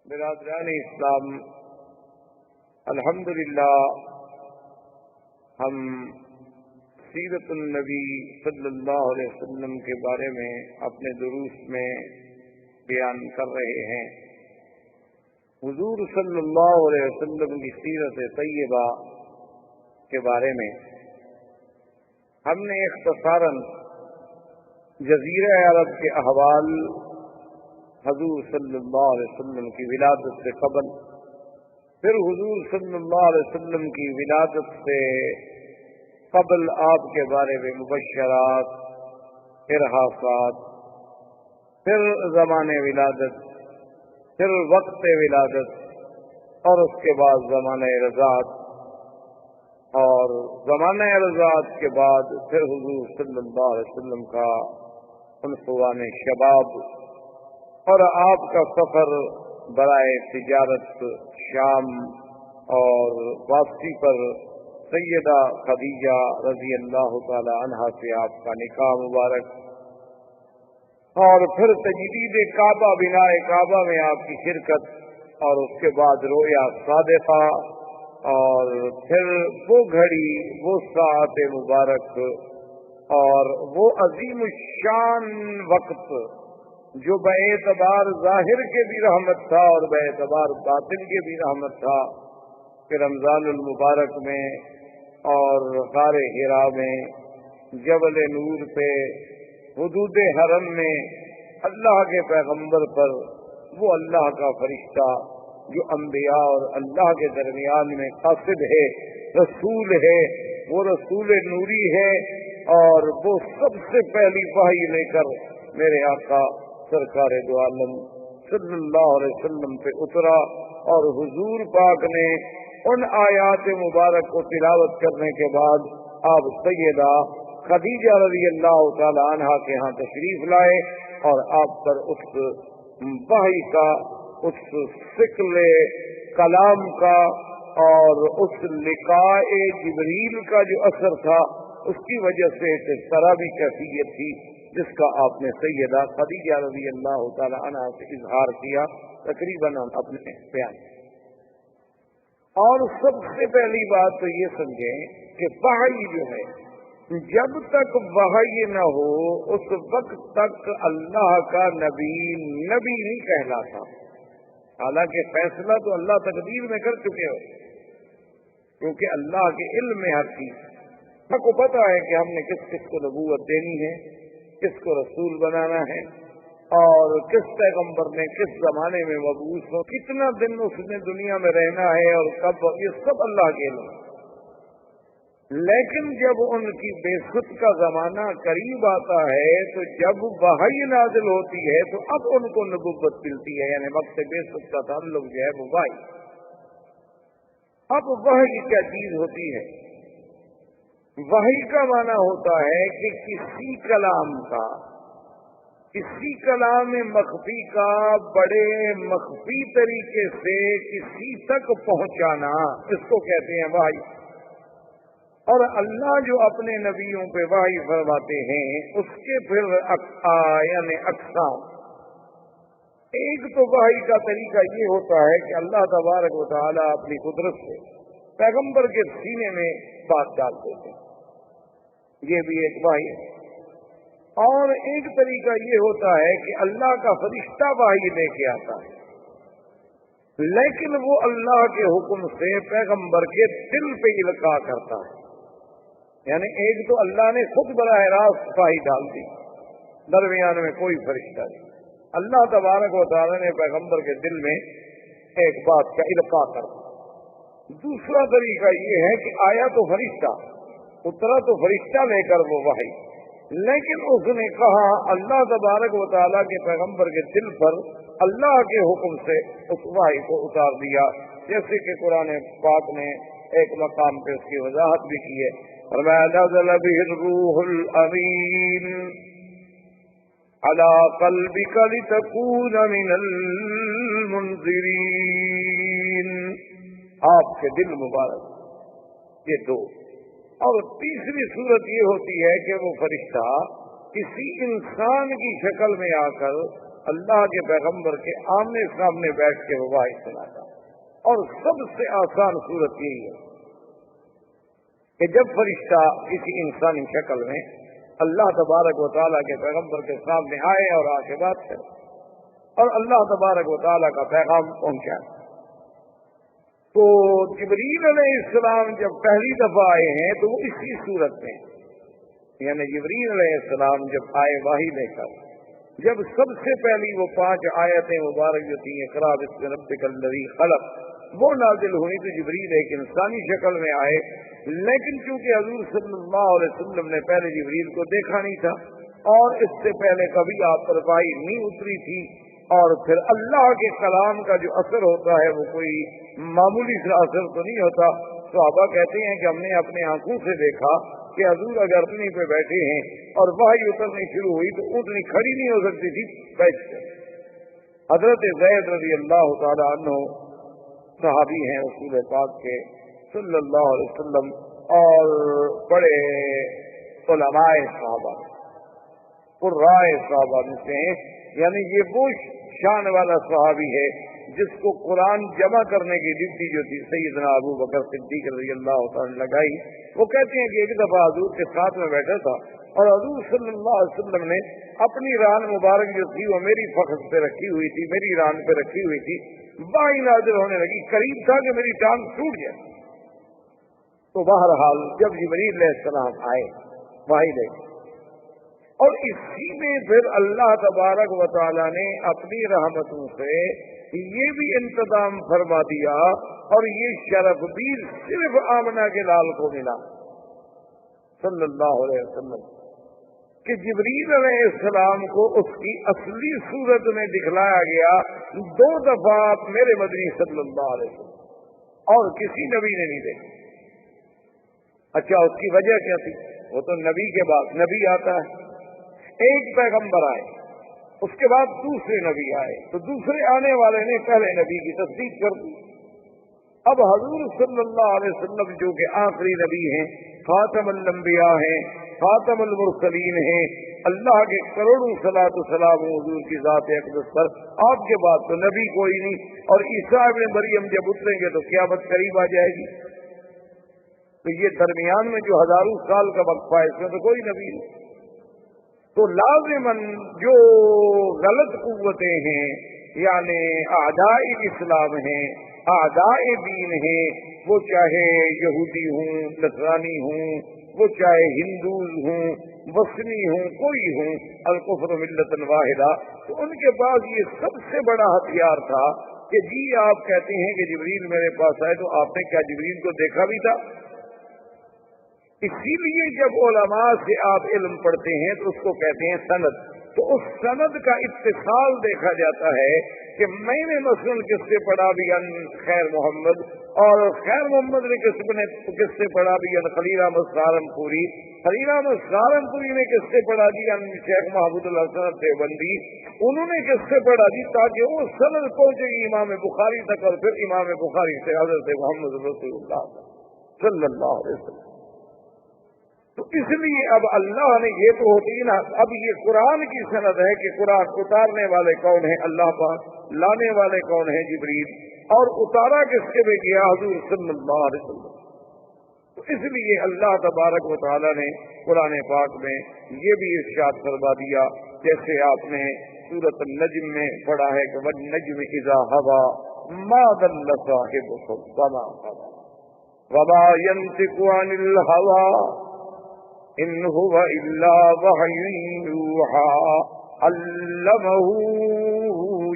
برادران اسلام، الحمدللہ ہم سیرت النبی صلی اللہ علیہ وسلم کے بارے میں اپنے دروس میں بیان کر رہے ہیں۔ حضور صلی اللہ علیہ وسلم کی سیرت طیبہ کے بارے میں ہم نے اختصاراً جزیرہ عرب کے احوال، حضور صلی اللہ علیہ وسلم کی ولادت سے قبل، پھر حضور صلی اللہ علیہ وسلم کی ولادت سے قبل آپ کے بارے میں مبشرات، ارہاسات، پھر زمان ولادت، پھر وقت ولادت، اور اس کے بعد زمانہ رضاعت، اور زمانہ رضاعت کے بعد پھر حضور صلی اللہ علیہ وسلم کا عنفوان شباب اور آپ کا سفر برائے تجارت شام اور واپسی پر سیدہ خدیجہ رضی اللہ تعالی عنہا سے آپ کا نکاح مبارک، اور پھر تجدید کعبہ، بناء کعبہ میں آپ کی شرکت، اور اس کے بعد رویا صادقہ، اور پھر وہ گھڑی، وہ ساعت مبارک اور وہ عظیم الشان وقت جو باعتبار ظاہر کے بھی رحمت تھا اور باعتبار باطن کے بھی رحمت تھا، کہ رمضان المبارک میں اور غار حرا میں، جبل نور پہ، حدود حرم میں اللہ کے پیغمبر پر وہ اللہ کا فرشتہ جو انبیاء اور اللہ کے درمیان میں قاصد ہے، رسول ہے، وہ رسول نوری ہے، اور وہ سب سے پہلی وحی لے کر میرے آقا سرکار دو عالم صلی اللہ علیہ وسلم پہ اترا، اور حضور پاک نے ان آیات مبارک کو تلاوت کرنے کے بعد آپ سیدہ خدیجہ رضی اللہ تعالی عنہا کے ہاں تشریف لائے، اور آپ پر اس وحی کا، اس ثقل کلام کا اور اس لقاء جبریل کا جو اثر تھا، اس کی وجہ سے ایک سرابی کیفیت تھی جس کا آپ نے سیدہ خدیجہ رضی اللہ تعالی عنہا سے اظہار کیا تقریباً اپنے بیان۔ اور سب سے پہلی بات تو یہ سمجھیں کہ وحی جو ہے، جب تک وحی نہ ہو اس وقت تک اللہ کا نبی نہیں کہلاتا، حالانکہ فیصلہ تو اللہ تقدیر میں کر چکے ہو، کیونکہ اللہ کے علم میں ہر چیز سب کو پتا ہے کہ ہم نے کس کس کو نبوت دینی ہے، کس کو رسول بنانا ہے، اور کس پیغمبر نے کس زمانے میں مبعوث ہو، کتنا دن اس نے دنیا میں رہنا ہے، اور کب، یہ سب اللہ کے علم۔ لیکن جب ان کی بعثت کا زمانہ قریب آتا ہے، تو جب وحی نازل ہوتی ہے تو اب ان کو نبوت ملتی ہے، یعنی وقت بعثت کا تعلق جو ہے وہ وحی۔ اب وحی کیا چیز ہوتی ہے؟ وحی کا معنی ہوتا ہے کہ کسی کلام کا، کسی کلام مخفی کا بڑے مخفی طریقے سے کسی تک پہنچانا، اس کو کہتے ہیں وحی۔ اور اللہ جو اپنے نبیوں پہ وحی فرماتے ہیں اس کے پھر یعنی اقسام۔ ایک تو وحی کا طریقہ یہ ہوتا ہے کہ اللہ تبارک و تعالی اپنی قدرت سے پیغمبر کے سینے میں بات ڈال دیتے ہیں، یہ بھی ایک وحی ہے۔ اور ایک طریقہ یہ ہوتا ہے کہ اللہ کا فرشتہ وحی لے کے آتا ہے، لیکن وہ اللہ کے حکم سے پیغمبر کے دل پہ القاء کرتا ہے، یعنی ایک تو اللہ نے خود براہ راست وحی ڈال دی، درمیان میں کوئی فرشتہ نہیں، اللہ تبارک و تعالی نے پیغمبر کے دل میں ایک بات کا القاء کر دیا۔ دوسرا طریقہ یہ ہے کہ آیا تو فرشتہ، اترا تو فرشتہ لے کر وہ وحی، لیکن اس نے کہا اللہ تبارک و تعالیٰ کے پیغمبر کے دل پر اللہ کے حکم سے اس وحی کو اتار دیا، جیسے کہ قرآن پاک نے ایک مقام پہ اس کی وضاحت بھی کی ہے، فرمایا نزل به الروح الامین علی قلبک لتکون من المنذرین، آپ کے دل مبارک، یہ دو۔ اور تیسری صورت یہ ہوتی ہے کہ وہ فرشتہ کسی انسان کی شکل میں آ کر اللہ کے پیغمبر کے آمنے سامنے بیٹھ کے وہ واحد سناتا. اور سب سے آسان صورت یہی ہے کہ جب فرشتہ کسی انسانی شکل میں اللہ تبارک و تعالیٰ کے پیغمبر کے سامنے آئے اور آ کے بات کرے اور اللہ تبارک و تعالیٰ کا پیغام پہنچائے. تو جبریل علیہ السلام جب پہلی دفعہ آئے ہیں تو وہ اسی صورت میں، یعنی جبریل علیہ السلام جب آئے وحی لے کر، جب سب سے پہلی وہ 5 آیتیں مبارک جو تھیں اقرا باسم ربک الذی خلق وہ نازل ہوئی تو جبریل ایک انسانی شکل میں آئے. لیکن چونکہ حضور صلی اللہ علیہ وسلم نے پہلے جبریل کو دیکھا نہیں تھا اور اس سے پہلے کبھی آپ پر وحی نہیں اتری تھی، اور پھر اللہ کے کلام کا جو اثر ہوتا ہے وہ کوئی معمولی سا اثر تو نہیں ہوتا. صحابہ کہتے ہیں کہ ہم نے اپنے آنکھوں سے دیکھا کہ حضور اگر اونٹنی پہ بیٹھے ہیں اور وحی اترنی شروع ہوئی تو اونٹنی کھڑی نہیں ہو سکتی تھی، بیٹھ گئے. حضرت زید رضی اللہ تعالی عنہ صحابی ہیں رسول پاک کے صلی اللہ علیہ وسلم اور بڑے علماء صحابہ قراء صحابہ میں سے ہیں. یعنی یہ وہ شان والا صحابی ہے جس کو قرآن جمع کرنے کی ڈیوٹی جو تھی سیدنا ابو بکر صدیق رضی اللہ تعالی لگائی. وہ کہتے ہیں کہ ایک دفعہ حضور کے ساتھ میں بیٹھا تھا اور حضور صلی اللہ علیہ وسلم نے اپنی ران مبارک جو تھی وہ میری فخذ پہ رکھی ہوئی تھی، میری ران پہ رکھی ہوئی تھی. وحی نازل ہونے لگی، قریب تھا کہ میری ٹانگ ٹوٹ جائے. تو بہرحال جب جبریل علیہ السلام آئے وحی لے اور اسی میں پھر اللہ تبارک و تعالی نے اپنی رحمتوں سے یہ بھی انتظام فرما دیا اور یہ شرف بھی صرف آمنہ کے لال کو ملا صلی اللہ علیہ وسلم کہ جبریل علیہ السلام کو اس کی اصلی صورت میں دکھلایا گیا 2 دفعہ میرے مدنی صلی اللہ علیہ وسلم اور کسی نبی نے نہیں دیکھا. اچھا اس کی وجہ کیا تھی؟ وہ تو نبی کے بعد نبی آتا ہے، ایک پیغمبر آئے اس کے بعد دوسرے نبی آئے تو دوسرے آنے والے نے پہلے نبی کی تصدیق کر دی. اب حضور صلی اللہ علیہ وسلم جو کہ آخری نبی ہیں، خاتم الانبیاء ہیں، خاتم المرسلین ہیں، اللہ کے کروڑوں صلاۃ و سلام حضور کی ذات اقدس پر، آپ کے بعد تو نبی کوئی نہیں. اور عیسیٰ ابن مریم جب اتریں گے تو قیامت قریب آ جائے گی. تو یہ درمیان میں جو ہزاروں سال کا وقفہ ہے اس میں تو کوئی نبی نہیں. تو لازماً جو غلط قوتیں ہیں یعنی اعداء اسلام ہیں، اعداء دین ہیں، وہ چاہے یہودی ہوں، نصرانی ہوں، وہ چاہے ہندوز ہوں، وثنی ہوں، کوئی ہوں، الکفر ملۃ واحدہ، تو ان کے پاس یہ سب سے بڑا ہتھیار تھا کہ جی آپ کہتے ہیں کہ جبریل میرے پاس آئے تو آپ نے کیا جبریل کو دیکھا بھی تھا؟ اسی لیے جب علماء سے آپ علم پڑھتے ہیں تو اس کو کہتے ہیں سند. تو اس سند کا اتصال دیکھا جاتا ہے کہ میں نے مثلاً کس سے پڑھا بھی ان خیر محمد اور خیر محمد نے کس سے پڑھا بھی ان خلیل احمد سہارنپوری، خلیل احمد سہارنپوری نے کس سے پڑھا جی ان شیخ محمود الحسن دیوبندی، انہوں نے کس سے پڑھا جی تاکہ وہ سند پہنچے گی امام بخاری تک اور پھر امام بخاری سے حضرت محمد رسول اللہ صلی اللہ علیہ وسلم. تو اس لیے اب اللہ نے یہ تو ہوتی نا، اب یہ قرآن کی سند ہے کہ قرآن اتارنے والے کون ہیں؟ اللہ پاک. لانے والے کون ہیں؟ جبریل. اور اتارا کس کے بھی گیا؟ حضور صلی اللہ علیہ وسلم. تو اس لیے اللہ تبارک و تعالی نے قرآن پاک میں یہ بھی ارشاد فرما دیا جیسے آپ نے سورۃ النجم میں پڑھا ہے کہ والنجم اذا ہوا ما ضل صاحبكم وما غوى وما ينطق عن الهوى ان هو الا وحی یوحی علمه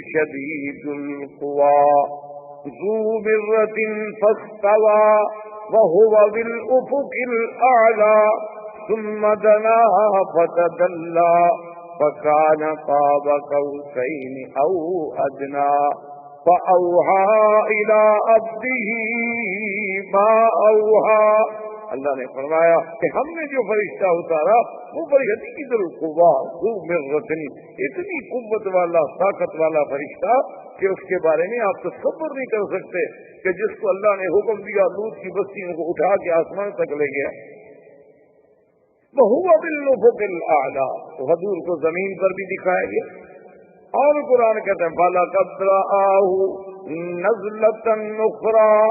شدید القوى ذو مرة فاستوى وهو بالافق الاعلى ثم دنا فتدلى فكان قاب قوسين او ادنى فاوحى الى عبده ما اوحى. اللہ نے فرمایا کہ ہم نے جو فرشتہ اتارا وہ بڑی شدید القویٰ ذو مرۃ، اتنی قوت والا طاقت والا فرشتہ کہ اس کے بارے میں آپ تصور نہیں کر سکتے کہ جس کو اللہ نے حکم دیا لوط کی بستیوں کو اٹھا کے آسمان تک لے گیا. وَهُوَ بِالْأُفُقِ الْأَعْلَىٰ، تو حضور کو زمین پر بھی دکھایا گیا اور قرآن کہتے ہیں فَلَقَدْ رَآهُ نَزْلَةً أُخْرَىٰ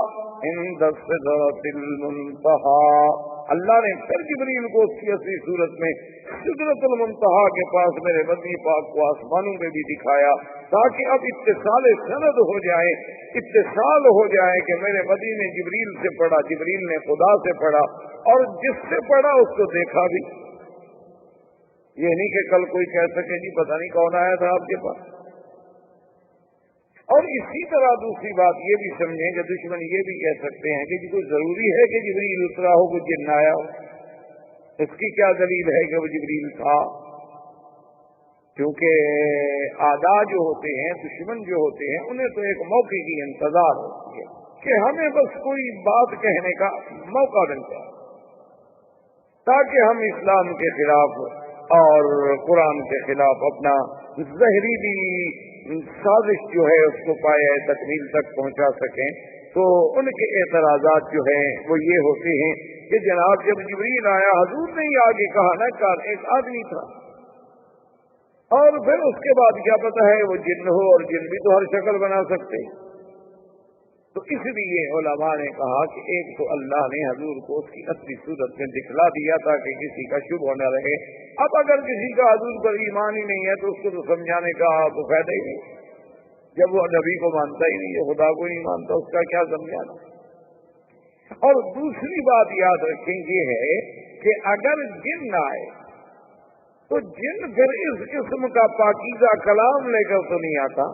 عِندَ السِّدْرَةِ الْمُنتَهَىٰ، اللہ نے پھر جبریل کو اس کی اصلی صورت میں سدرۃ المنتہا کے پاس میرے مدنی پاک کو آسمانوں میں بھی دکھایا، تاکہ اب اتصال سند ہو جائے، اتصال ہو جائے کہ میرے مدنی نے جبریل سے پڑھا، جبریل نے خدا سے پڑھا، اور جس سے پڑھا اس کو دیکھا بھی۔ یہ نہیں کہ کل کوئی کہہ سکے جی پتہ نہیں کون آیا تھا آپ کے پاس۔ اور اسی طرح دوسری بات یہ بھی سمجھیں کہ دشمن یہ بھی کہہ سکتے ہیں کہ جی کوئی ضروری ہے کہ جبریل اترا ہو، کوئی جن آیا ہو، اس کی کیا دلیل ہے کہ وہ جبریل تھا؟ کیونکہ اعداء جو ہوتے ہیں، دشمن جو ہوتے ہیں، انہیں تو ایک موقع کی انتظار ہوتی ہے کہ ہمیں بس کوئی بات کہنے کا موقع مل جائے تاکہ ہم اسلام کے خلاف اور قرآن کے خلاف اپنا زہریلی سازش جو ہے اس کو پایہ تکمیل تک پہنچا سکیں۔ تو ان کے اعتراضات جو ہیں وہ یہ ہوتے ہیں کہ جناب جب جبریل آیا، حضور نے ہی آگے کہا نا کار ایک آدمی تھا، اور پھر اس کے بعد کیا پتہ ہے وہ جن ہو، اور جن بھی تو ہر شکل بنا سکتے۔ تو اس لیے علماء نے کہا کہ ایک تو اللہ نے حضور کو اس کی اصلی صورت میں دکھلا دیا تاکہ کسی کا شبہ نہ رہے۔ اب اگر کسی کا حضور پر ایمان ہی نہیں ہے تو اس کو تو سمجھانے کا تو فائدہ ہی نہیں، جب وہ نبی کو مانتا ہی نہیں ہے، خدا کو نہیں مانتا، اس کا کیا سمجھانا۔ اور دوسری بات یاد رکھیں یہ ہے کہ اگر جن آئے تو جن پھر اس قسم کا پاکیزہ کلام لے کر تو نہیں آتا،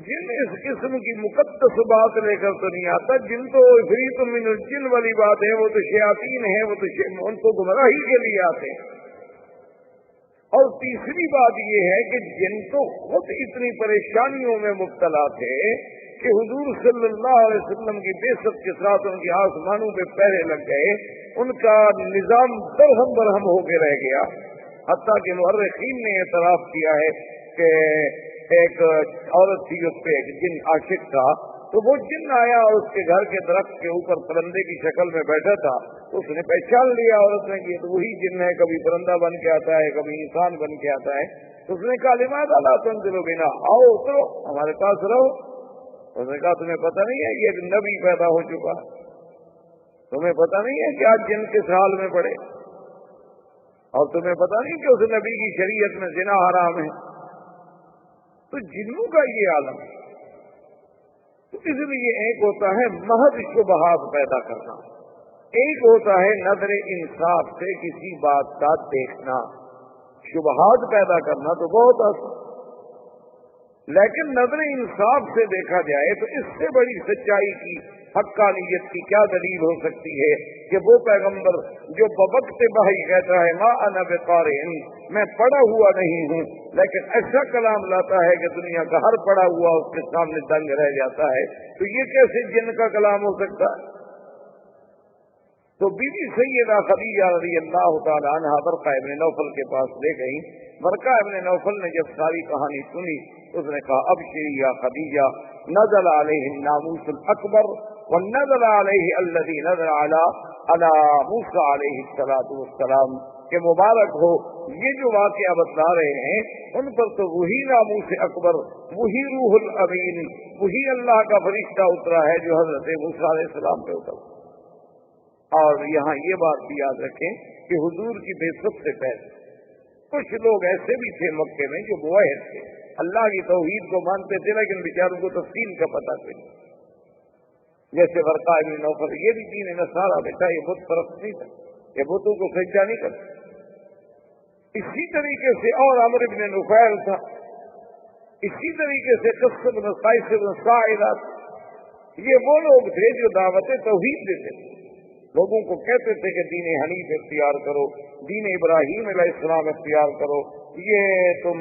جن اس قسم کی مقدس بات لے کر تو نہیں آتا، جن تو عفریت من الجن والی بات ہے، وہ تو شیاطین ہیں، وہ تو ان کو گمراہی کے لیے آتے ہیں۔ اور تیسری بات یہ ہے کہ جن تو خود اتنی پریشانیوں میں مبتلا تھے کہ حضور صلی اللہ علیہ وسلم کی بعثت کے ساتھ ان کے آسمانوں پہ پہرے لگ گئے، ان کا نظام درہم برہم ہو کے رہ گیا، حتیٰ کہ مورخین نے اعتراف کیا ہے کہ ایک عورت تھی، اس پہ ایک جن عاشق تھا، تو وہ جن آیا اور اس کے گھر کے درخت کے اوپر پرندے کی شکل میں بیٹھا تھا، تو اس نے پہچان لیا عورت نے کہ تو وہی جن ہے، کبھی پرندہ بن کے آتا ہے، کبھی انسان بن کے آتا ہے۔ تو اس نے کہا لماذا لا تنزلوا بنا، آؤ اترو ہمارے پاس رہو۔ اس نے کہا تمہیں پتہ نہیں ہے کہ ایک نبی پیدا ہو چکا، تمہیں پتہ نہیں ہے کہ آج جن کس حال میں پڑے، اور تمہیں پتہ نہیں کہ اس نبی کی شریعت میں زنا حرام ہے۔ تو جنوں کا یہ عالم ہے۔ تو اس لیے ایک ہوتا ہے محض شبہات پیدا کرنا، ایک ہوتا ہے نظر انصاف سے کسی بات کا دیکھنا۔ شبہات پیدا کرنا تو بہت آسان، لیکن نظر انصاف سے دیکھا جائے تو اس سے بڑی سچائی کی، حقانیت کی کیا دلیل ہو سکتی ہے کہ وہ پیغمبر جو بوقت وحی کہتا ہے ما انا بقارئ، میں پڑھا ہوا نہیں ہوں، لیکن ایسا کلام لاتا ہے کہ دنیا کا ہر پڑھا ہوا اس کے سامنے دنگ رہ جاتا ہے، تو یہ کیسے جن کا کلام ہو سکتا ہے؟ تو بی بی سیدہ خدیجہ رضی اللہ تعالی عنہا ورقہ ابن نوفل کے پاس لے گئی۔ ورقہ ابن نوفل نے جب ساری کہانی سنی، اس نے کہا ابشری یا خدیجہ، نزل علیہ الناموس الاکبر ونزل علیہ الذی نزل علی موسیٰ علیہ السلام، کہ مبارک ہو یہ جو واقعہ بتلا رہے ہیں ان پر تو وہی ناموس اکبر، وہی روح الامین، وہی اللہ کا فرشتہ اترا ہے جو حضرت موسیٰ علیہ السلام پہ اترا۔ اور یہاں یہ بات بھی یاد رکھیں کہ حضور کی بعثت سے پہلے کچھ لوگ ایسے بھی تھے مکے میں جو موحد تھے، اللہ کی توحید کو مانتے تھے، لیکن بیچاروں کو تفصیل کا پتہ تھا، جیسے ورقہ ابن نوفل، یہ بھی دین نصارہ بیٹا، یہ بت پرست نہیں تھا، یہ بتوں کو سجدہ نہیں کرتا۔ اسی طریقے سے اور عمرو بن نفیل تھا، اسی طریقے سے قص بن قیس بن ساعدہ، یہ وہ لوگ تھے جو دعوت توحید دیتے تھے، لوگوں کو کہتے تھے کہ دین حنیف اختیار کرو، دین ابراہیم علیہ السلام اختیار کرو، یہ تم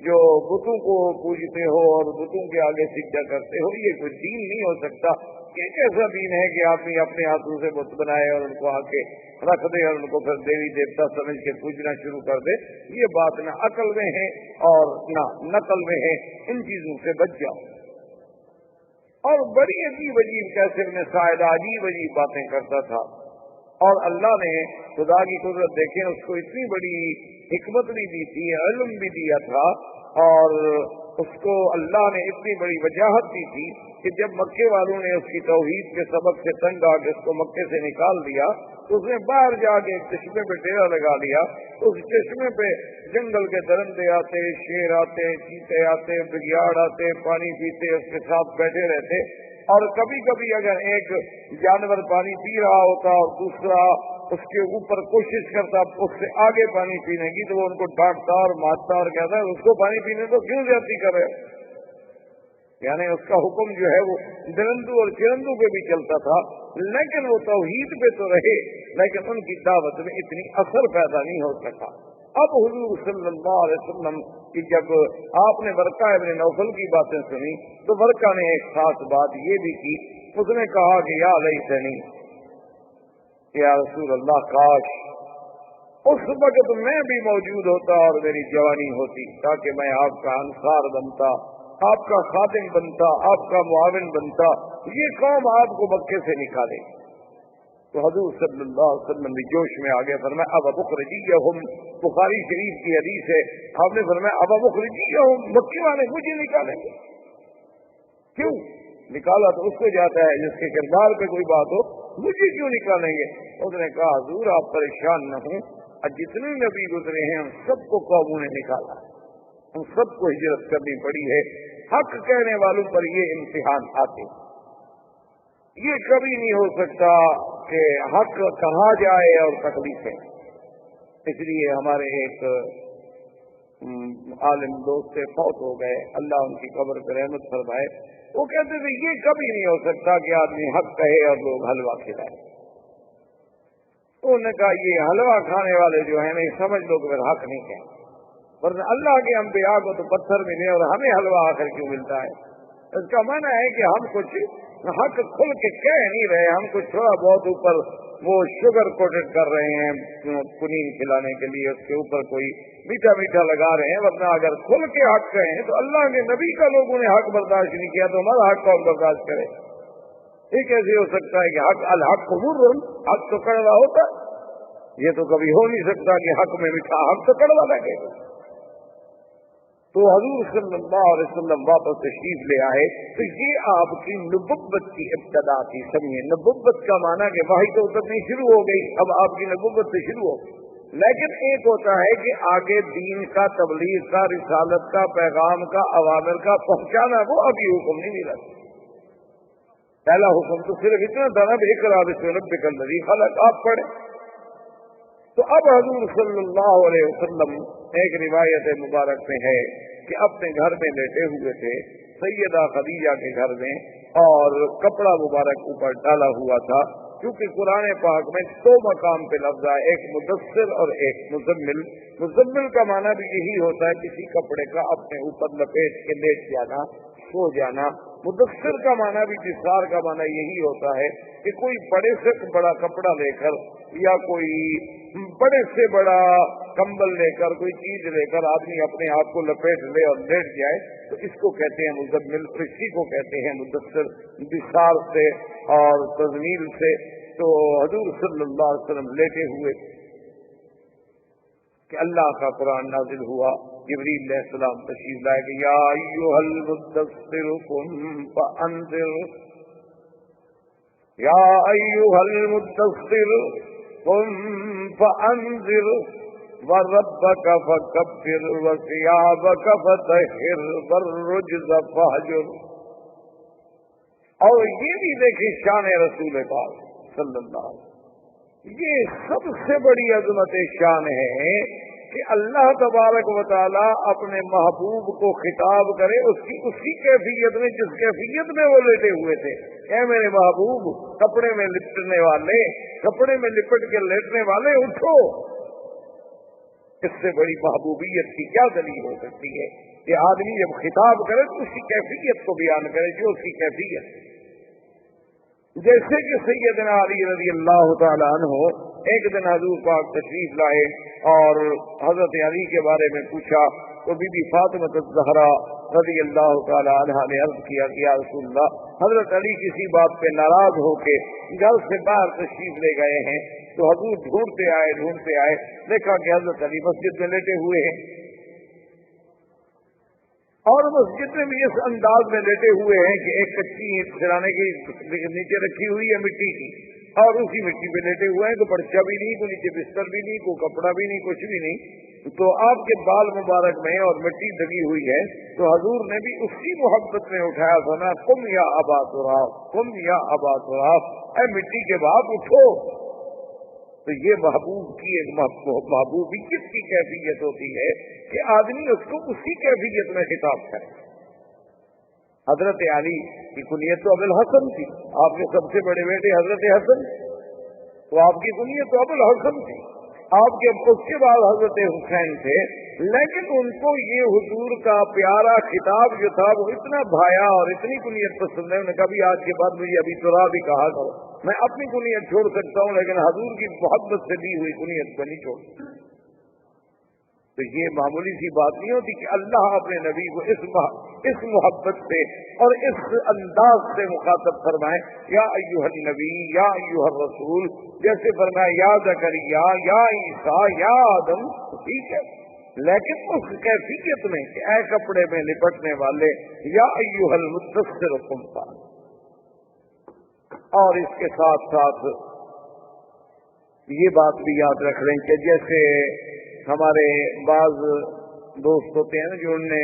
جو بتوں کو پوجتے ہو اور بتوں کے آگے سجدہ کرتے ہو یہ کوئی دین نہیں ہو سکتا۔ یہ کیسا دین ہے کہ آدمی اپنے ہاتھوں سے بت بنائے اور ان کو آ کے رکھ دے اور ان کو پھر دیوی دیوتا سمجھ کے پوجنا شروع کر دے؟ یہ بات نہ عقل میں ہے اور نہ نقل میں ہے، ان چیزوں سے بچ جاؤ۔ اور بڑی عجیب عجیب کیسے ابن ساعدہ عجیب عجیب باتیں کرتا تھا، اور اللہ نے خدا کی قدرت دیکھیں اس کو اتنی بڑی حکمت بھی دی تھی، علم بھی دیا تھا، اور اس کو اللہ نے اتنی بڑی وجاہت دی تھی کہ جب مکے والوں نے اس کی توحید کے سبب سے تنگ آ کے اس کو مکے سے نکال دیا تو اس نے باہر جا کے ایک چشمے پہ ڈیرا لگا لیا. اس چشمے پہ جنگل کے درندے آتے، شیر آتے، چیتے آتے، بگیاڑ آتے، پانی پیتے، اس کے ساتھ بیٹھے رہتے. اور کبھی کبھی اگر ایک جانور پانی پی رہا ہوتا اور دوسرا اس کے اوپر کوشش کرتا اس سے آگے پانی پینے کی تو وہ ان کو ڈانٹتا اور مارتا اور کہتا ہے اس کو پانی پینے کو کیوں زیادتی کر رہے. یعنی اس کا حکم جو ہے وہ درندو اور چرندو پہ بھی چلتا تھا، لیکن وہ توحید پہ تو رہے، لیکن ان کی دعوت میں اتنی اثر پیدا نہیں ہو سکا. اب حضور صلی اللہ علیہ وسلم کی جب آپ نے ورقہ ابن نوفل کی باتیں سنی تو ورقہ نے ایک خاص بات یہ بھی کی. اس نے کہا کہ یا لیتنی، یا رسول اللہ، کاش اس وقت میں بھی موجود ہوتا اور میری جوانی ہوتی تاکہ میں آپ کا انصار بنتا، آپ کا خادم بنتا، آپ کا معاون بنتا، یہ قوم آپ کو مکے سے نکالے. تو حضور صلی اللہ علیہ وسلم بھی جوش میں آگے فرمایا اب مخرجیہم، بخاری شریف کی حدیث ہے، آپ نے فرمایا اب مخرجیہم، مکے والے مجھے نکالیں گے. کیوں نکالا تو اس کو جاتا ہے جس کے کردار پہ کوئی بات ہو، مجھے کیوں نکالیں گے؟ اس نے کہا حضور آپ پریشان نہ ہوں، جتنے نبی گزرے ہیں ہم سب کو قوموں نے نکالا، ہم سب کو ہجرت کرنی پڑی ہے. حق کہنے والوں پر یہ امتحان آتے، یہ کبھی نہیں ہو سکتا کہ حق کہا جائے اور تکلیفیں. اس لیے ہمارے ایک عالم دوست سے فوت ہو گئے، اللہ ان کی قبر پہ رحمت فرمائے. وہ کہتے تھے یہ کبھی نہیں ہو سکتا کہ آدمی حق کہے اور لوگ حلوہ کھلائے. انہوں نے کہا یہ حلوہ کھانے والے جو ہیں نہیں سمجھ لو کہ پھر حق نہیں کہیں، ورنہ اللہ کے انبیاء کو تو پتھر ملے اور ہمیں حلوہ آخر کیوں ملتا ہے؟ اس کا معنی ہے کہ ہم کچھ حق کھل کے کہہ نہیں رہے، ہم کچھ تھوڑا بہت اوپر وہ شوگر کوٹڈ کر رہے ہیں کنین کھلانے کے لیے، اس کے اوپر کوئی میٹھا میٹھا لگا رہے ہیں. ورنہ اگر کھل کے حق کہیں تو اللہ کے نبی کا لوگوں نے حق برداشت نہیں کیا تو ہمارا حق کون برداشت کرے؟ یہ کیسے ہو سکتا ہے کہ حق الحق مر، حق تو کڑوا ہوتا ہے؟ یہ تو کبھی ہو نہیں سکتا کہ حق میں میٹھا، حق تو کڑوا لگے گا. تو حضور صلی اللہ علیہ وسلم واپس تشریف لے آئے تو یہ آپ کی نبوت کی ابتدا تھی. سمجھے نبوت کا معنی کہ وحی تو اترنی شروع ہو گئی، اب آپ کی نبوت سے شروع ہو. لیکن ایک ہوتا ہے کہ آگے دین کا، تبلیغ کا، رسالت کا، پیغام کا، اوامر کا پہنچانا، وہ ابھی حکم نہیں ملا. پہلا حکم تو صرف اتنا تھا نا اقرأ باسم ربک الذی خلق، آپ پڑھیں. تو اب حضور صلی اللہ علیہ وسلم ایک روایت مبارک میں ہے کہ اپنے گھر میں لیٹے ہوئے تھے سیدہ خدیجہ کے گھر میں، اور کپڑا مبارک اوپر ڈالا ہوا تھا. کیونکہ قرآن پاک میں دو مقام پہ لفظ ہے، ایک مدثر اور ایک مزمل. مزمل کا معنی بھی یہی ہوتا ہے کسی کپڑے کا اپنے اوپر لپیٹ کے لیٹ جانا، سو جانا. مدثر کا معنی بھی، جسار کا معنی یہی ہوتا ہے کہ کوئی بڑے سے بڑا کپڑا لے کر یا کوئی بڑے سے بڑا کمبل لے کر، کوئی چیز لے کر آدمی اپنے آپ کو لپیٹ لے اور لیٹ جائے تو اس کو کہتے ہیں مزمل. اسی کو کہتے ہیں مدثر، بسار سے اور تزمیل سے. تو حضور صلی اللہ علیہ وسلم لیٹے ہوئے کہ اللہ کا قرآن نازل ہوا. جبریل علیہ السلام تشریف لائے کہ یا ایھا المدثر قم فانذر، یا ایھا المدثر قم فانذر وربک فکبر وثیابک فطہر والرجز فہجر. اور یہ بھی دیکھیں شان رسول پاک صلی اللہ علیہ وسلم، یہ سب سے بڑی عظمت شان ہے کہ اللہ تبارک و تعالی اپنے محبوب کو خطاب کرے اسی کیفیت میں جس کیفیت میں وہ لیٹے ہوئے تھے. اے میرے محبوب، کپڑے میں لپٹنے والے، کپڑے میں لپٹ کے لیٹنے والے، اٹھو. اس سے بڑی محبوبیت کی کیا دلیل ہو سکتی ہے کہ آدمی جب خطاب کرے تو اسی کیفیت کو بیان کرے جو اس کی کیفیت. جیسے کہ سیدنا علی رضی اللہ تعالیٰ عنہ ایک دن حضور پاک تشریف لائے اور حضرت علی کے بارے میں پوچھا تو بی بی فاطمہ الزہرا رضی اللہ تعالی عنہا نے عرض کیا کہ یا رسول اللہ، حضرت علی کسی بات پہ ناراض ہو کے گھر سے باہر تشریف لے گئے ہیں، تو حضور ڈھونڈتے آئے دیکھا کہ حضرت علی مسجد میں لیٹے ہوئے ہیں، اور مسجد میں بھی اس انداز میں لیٹے ہوئے ہیں کہ ایک کچی اینٹ سرانے کی نیچے رکھی ہوئی ہے مٹی کی، اور اسی مٹی پہ لیٹے ہوئے ہیں، کوئی پرچا بھی نہیں، کوئی نیچے بستر بھی نہیں، کوئی کپڑا بھی نہیں، کچھ بھی نہیں، تو آپ کے بال مبارک میں اور مٹی لگی ہوئی ہے، تو حضور نے بھی اسی محبت میں اٹھایا سنا، قم یا ابا تراب، قم یا ابا تراب، اے مٹی کے باپ اٹھو۔ تو یہ محبوب کی ایک محبوبیت کی کیفیت ہوتی ہے کہ آدمی اس کو اسی کیفیت میں خطاب کرے۔ حضرت علی کی کنیت تو ابو الحسن تھی، آپ کے سب سے بڑے بیٹے حضرت حسن، تو آپ کی کنیت تو ابو الحسن تھی، آپ کے اس کے بعد حضرت حسین تھے، لیکن ان کو یہ حضور کا پیارا خطاب جو تھا وہ اتنا بھایا اور اتنی کنیت پسند ہے، انہوں نے کبھی آج کے بعد مجھے ابھی تراب ہی کہا کرو، میں اپنی کنیت چھوڑ سکتا ہوں لیکن حضور کی محبت سے دی ہوئی کنیت کو نہیں چھوڑ سکتا۔ تو یہ معمولی سی بات نہیں ہوتی کہ اللہ اپنے نبی کو اس محبت سے اور اس انداز سے مخاطب فرمائے، یا ایھا النبی یا ایھا الرسول، جیسے فرمائے یا زکریا یا عیسیٰ یا آدم، ٹھیک ہے، لیکن اس کیفیت میں کہ اے کپڑے میں لپٹنے والے، یا ایھا المدثر قم فانذر۔ اور اس کے ساتھ ساتھ یہ بات بھی یاد رکھ لیں کہ جیسے ہمارے بعض دوست ہوتے ہیں جو ان نے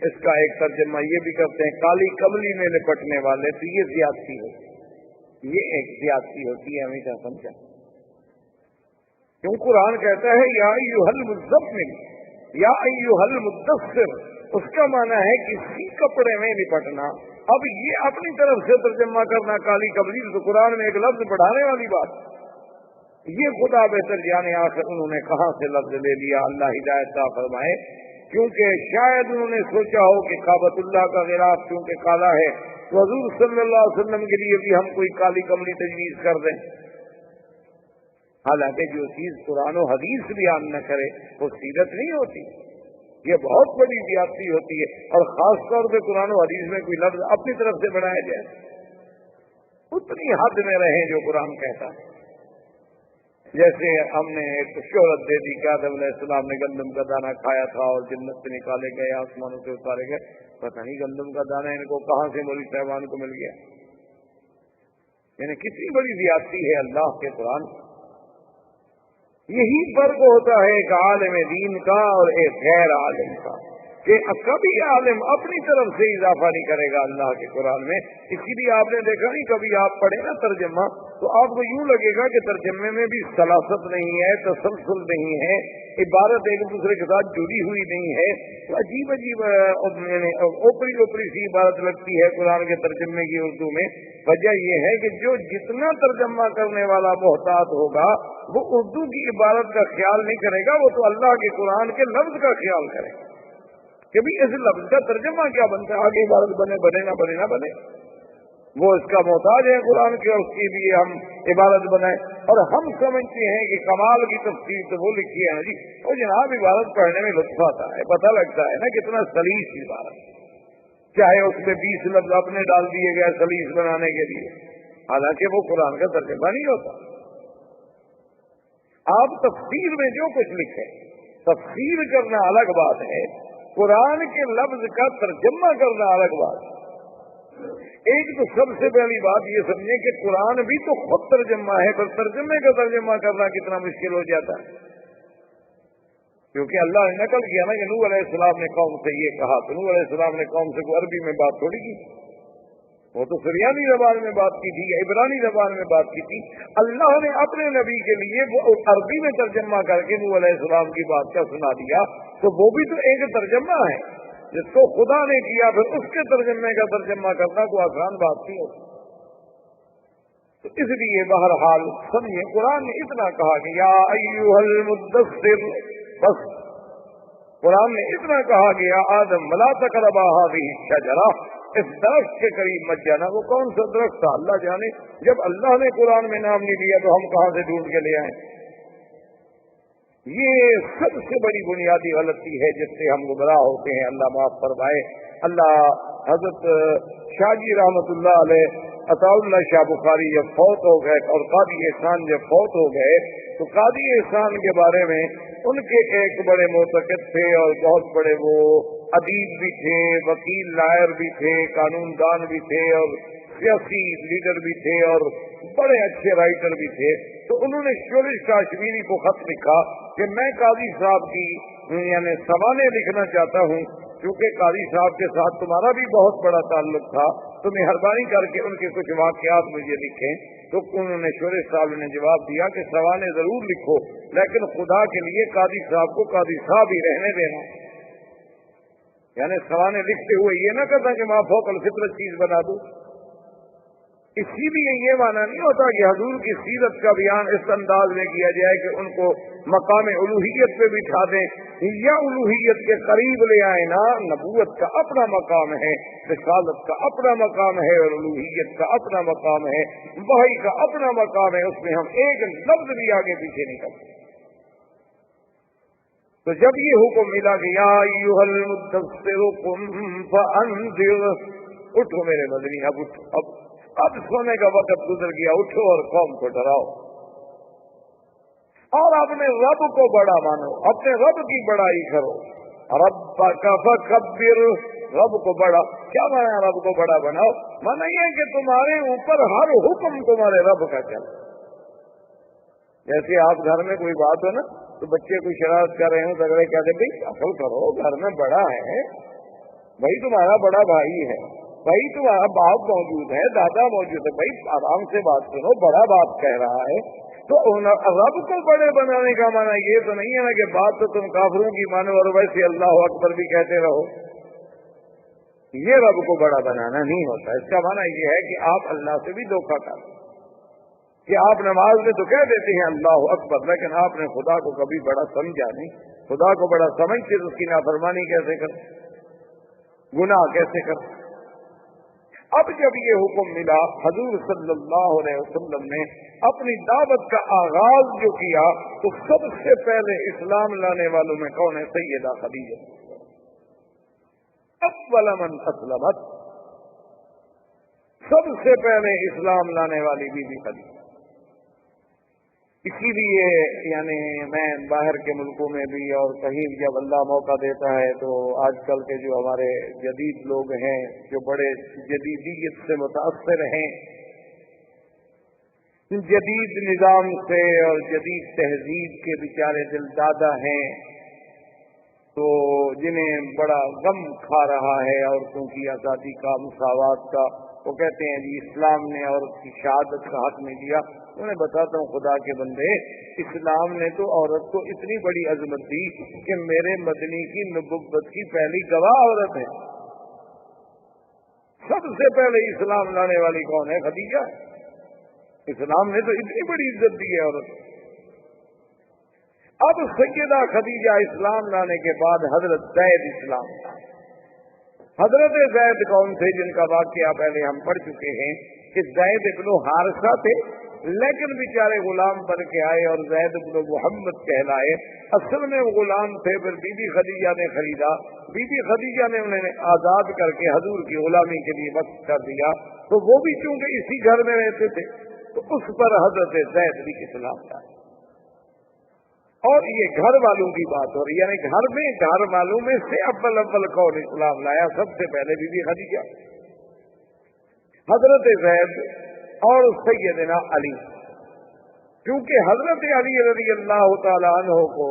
اس کا ایک ترجمہ یہ بھی کرتے ہیں کالی کملی میں لپٹنے والے، تو یہ زیادتی ہوتی ہے، یہ ایک زیادتی ہوتی ہے، ہمیشہ سمجھا، کیوں قرآن کہتا ہے یا ایھا المزمل یا ایھا المدثر، اس کا معنی ہے کسی کپڑے میں لپٹنا۔ اب یہ اپنی طرف سے ترجمہ کرنا کالی کملی، تو قرآن میں ایک لفظ بڑھانے والی بات، یہ خدا بہتر جانے آخر انہوں نے کہاں سے لفظ لے لیا، اللہ ہدایت عطا فرمائے، کیونکہ شاید انہوں نے سوچا ہو کہ کعبۃ اللہ کا غلاف کیونکہ کالا ہے تو حضور صلی اللہ علیہ وسلم کے لیے بھی ہم کوئی کالی کملی تجویز کر دیں، حالانکہ جو چیز قرآن و حدیث بیان نہ کرے وہ سیرت نہیں ہوتی، یہ بہت بڑی زیادتی ہوتی ہے، اور خاص طور پہ قرآن و حدیث میں کوئی لفظ اپنی طرف سے بنایا جائے، اتنی حد میں رہیں جو قرآن کہتا ہے۔ جیسے ہم نے ایک شہرت دے دی کہ آدم علیہ السلام نے گندم کا دانہ کھایا تھا اور جنت سے نکالے گئے، آسمانوں سے اتارے گئے، پتہ نہیں گندم کا دانہ ان کو کہاں سے مولوی صاحبان کو مل گیا، یعنی کتنی بڑی زیادتی ہے اللہ کے قرآن۔ یہی فرق ہوتا ہے ایک عالم دین کا اور ایک غیر عالم کا، کہ کبھی عالم اپنی طرف سے اضافہ نہیں کرے گا اللہ کے قرآن میں، اسی لیے آپ نے دیکھا نہیں کبھی آپ پڑھیں نا ترجمہ تو آپ کو یوں لگے گا کہ ترجمے میں بھی سلاست نہیں ہے، تسلسل نہیں ہے، عبارت ایک دوسرے کے ساتھ جڑی ہوئی نہیں ہے، تو عجیب عجیب اوپری سی عبارت لگتی ہے قرآن کے ترجمے کی اردو میں۔ وجہ یہ ہے کہ جو جتنا ترجمہ کرنے والا محتاط ہوگا وہ اردو کی عبارت کا خیال نہیں کرے گا، وہ تو اللہ کے قرآن کے لفظ کا خیال کرے گا کہ بھی اس لفظ کا ترجمہ کیا بنتا ہے، آگے عبارت بنے نہ بنے، وہ اس کا محتاج ہے قرآن کے، اس کے لیے ہم عبارت بنائیں، اور ہم سمجھتے ہیں کہ کمال کی تفسیر تو وہ لکھی ہے جی، وہ جناب عبارت پڑھنے میں لطف آتا ہے، پتہ لگتا ہے نا کتنا سلیس عبارت، چاہے اس میں 20 لفظ اپنے ڈال دیے گئے سلیس بنانے کے لیے، حالانکہ وہ قرآن کا ترجمہ نہیں ہوتا۔ آپ تفسیر میں جو کچھ لکھیں، تفسیر کرنا الگ بات ہے، قرآن کے لفظ کا ترجمہ کرنا الگ بات ہے۔ ایک تو سب سے پہلی بات یہ سمجھیں کہ قرآن بھی تو خود ترجمہ ہے، پر ترجمے کا ترجمہ کرنا کتنا مشکل ہو جاتا ہے، کیونکہ اللہ نے نقل کیا نا کہ نوح علیہ السلام نے قوم سے یہ کہا، تو نوح علیہ السلام نے قوم سے کوئی عربی میں بات تھوڑی کی، وہ تو سریانی زبان میں بات کی تھی، عبرانی زبان میں بات کی تھی، اللہ نے اپنے نبی کے لیے وہ عربی میں ترجمہ کر کے نوح علیہ السلام کی بات کا سنا دیا، تو وہ بھی تو ایک ترجمہ ہے جس کو خدا نے کیا، پھر اس کے ترجمے کا ترجمہ کرنا کوئی آسان بات نہیں ہوتی۔ تو اس لیے بہرحال سمجھیں قرآن نے اتنا کہا کہ یا ایھا المدثر، بس قرآن نے اتنا کہا کہ یا آدم لا تقربا ھذہ الشجرہ، اس درخت کے قریب مت جانا. وہ کون سا درخت تھا اللہ جانے. جب اللہ نے قرآن میں نام نہیں لیا تو ہم کہاں سے ڈھونڈ کے لے آئیں. یہ سب سے بڑی بنیادی غلطی ہے جس سے ہم گمراہ ہوتے ہیں. اللہ معاف فرمائے. اللہ حضرت شاہ جی رحمت اللہ علیہ عطا اللہ شاہ بخاری جب فوت ہو گئے اور قاضی احسان جب فوت ہو گئے تو قاضی احسان کے بارے میں ان کے ایک بڑے معتقد تھے اور بہت بڑے وہ ادیب بھی تھے, وکیل لائر بھی تھے, قانون دان بھی تھے اور سیاسی لیڈر بھی تھے اور بڑے اچھے رائٹر بھی تھے. تو انہوں نے شورش کاشمیری کو خط لکھا کہ میں قاضی صاحب کی یعنی سوانح لکھنا چاہتا ہوں, کیونکہ قاضی صاحب کے ساتھ تمہارا بھی بہت بڑا تعلق تھا, تو مہربانی کر کے ان کے کچھ واقعات مجھے لکھیں. تو انہوں نے شورش صاحب نے جواب دیا کہ سوانح ضرور لکھو, لیکن خدا کے لیے قاضی صاحب کو قاضی صاحب ہی رہنے دینا. یعنی سوانح لکھتے ہوئے یہ نہ کہتا کہ ماں فوق الفطرت چیز بنا دو. اسی لیے یہ معنی نہیں ہوتا کہ حضور کی سیرت کا بیان اس انداز میں کیا جائے کہ ان کو مقام الوہیت پہ بٹھا دیں یا الوہیت کے قریب لے آئیں. نا, نبوت کا اپنا مقام ہے, رسالت کا اپنا مقام ہے اور الوہیت کا اپنا مقام ہے, وحی کا اپنا مقام ہے. اس میں ہم ایک لفظ بھی آگے پیچھے نہیں کرتے. تو جب یہ حکم ملا کہ یا ایھا المدثر قم فانذر, اٹھو میرے مدنی, اب اٹھو, اب سونے کا وقت گزر گیا, اٹھو اور قوم کو ڈراؤ اور اپنے رب کو بڑا مانو, اپنے رب کی بڑائی کرو. ربک فکبر, رب کو بڑا کیا مانا, رب کو بڑا بناؤ. مانا یہ کہ تمہارے اوپر ہر حکم تمہارے رب کا چلے. جیسے آپ گھر میں کوئی بات ہو نا تو بچے کوئی شرارت کر رہے ہوں تو اگلے کہتے بھائی اصل کرو, گھر میں بڑا ہے بھائی, تمہارا بڑا بھائی ہے بھائی, تمہارا باپ موجود ہے, دادا موجود ہے, بھائی آرام سے بات سنو, بڑا بات کہہ رہا ہے. تو رب کو بڑے بنانے کا معنی یہ تو نہیں ہے نا کہ بات تو تم کافروں کی مانو اور ویسے اللہ اکبر بھی کہتے رہو. یہ رب کو بڑا بنانا نہیں ہوتا. اس کا معنی یہ ہے کہ آپ اللہ سے بھی دھوکہ کر کہ آپ نماز میں تو کہہ دیتے ہیں اللہ اکبر, لیکن آپ نے خدا کو کبھی بڑا سمجھا نہیں. خدا کو بڑا سمجھ کے اس کی نافرمانی کیسے کر, گناہ کیسے کر. اب جب یہ حکم ملا, حضور صلی اللہ علیہ وسلم نے اپنی دعوت کا آغاز جو کیا تو سب سے پہلے اسلام لانے والوں میں کون ہے؟ سیدہ خدیجہ. اول من اسلمت, سب سے پہلے اسلام لانے والی بی بی خدیجہ. اسی لیے یعنی میں باہر کے ملکوں میں بھی اور کہیں جب اللہ موقع دیتا ہے تو آج کل کے جو ہمارے جدید لوگ ہیں جو بڑے جدیدیت سے متاثر ہیں, جدید نظام سے اور جدید تہذیب کے بیچارے دل دادا ہیں, تو جنہیں بڑا غم کھا رہا ہے عورتوں کی آزادی کا, مساوات کا, وہ کہتے ہیں جی اسلام نے عورت کی شہادت کا حق نہیں دیا. انہیں بتاتا ہوں خدا کے بندے, اسلام نے تو عورت کو اتنی بڑی عظمت دی کہ میرے مدنی کی نبوت کی پہلی گواہ عورت ہے. سب سے پہلے اسلام لانے والی کون ہے؟ خدیجہ. اسلام نے تو اتنی بڑی عزت دی ہے عورت. اب سیدہ خدیجہ اسلام لانے کے بعد حضرت زید اسلام لائے. حضرت زید کون تھے جن کا واقعہ پہلے ہم پڑھ چکے ہیں کہ زید ابن حارثہ تھے, لیکن بیچارے غلام بن کے آئے اور زید ابن محمد کہلائے. اصل میں وہ غلام تھے, پھر بی بی خدیجہ نے خریدا, بی بی خدیجہ نے انہیں آزاد کر کے حضور کی غلامی کے لیے وقف کر دیا. تو وہ بھی چونکہ اسی گھر میں رہتے تھے تو اس پر حضرت زید بھی اسلام لائے. اور یہ گھر والوں کی بات ہو رہی ہے, یعنی گھر میں گھر والوں میں سے اول کون اسلام لایا؟ سب سے پہلے بی بی خدیجہ, حضرت زید اور سیدنا علی. کیونکہ حضرت علی رضی اللہ تعالیٰ عنہ کو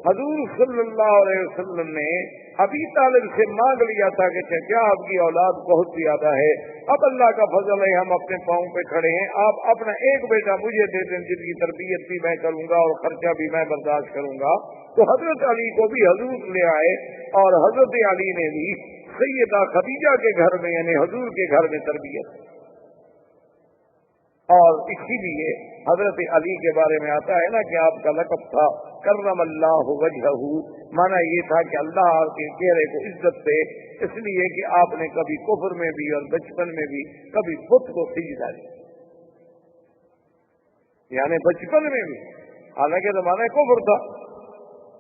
حضور صلی اللہ علیہ وسلم نے ابی طالب سے مانگ لیا تھا کہ کیا آپ کی اولاد بہت زیادہ ہے, اب اللہ کا فضل ہے ہم اپنے پاؤں پہ کھڑے ہیں, آپ اپنا ایک بیٹا مجھے دے دیں جن کی تربیت بھی میں کروں گا اور خرچہ بھی میں برداشت کروں گا. تو حضرت علی کو بھی حضور لے آئے اور حضرت علی نے بھی سیدہ خدیجہ کے گھر میں یعنی حضور کے گھر میں تربیت. اور اسی لیے حضرت علی کے بارے میں آتا ہے نا کہ آپ کا لقب تھا کرم اللہ وجہہ، مانا یہ تھا کہ اللہ کے چہرے کو عزت سے، اس لیے کہ آپ نے کبھی کفر میں بھی اور بچپن میں بھی کبھی بت کو سجدہ دیا، یعنی بچپن میں بھی، حالانکہ زمانہ کفر تھا،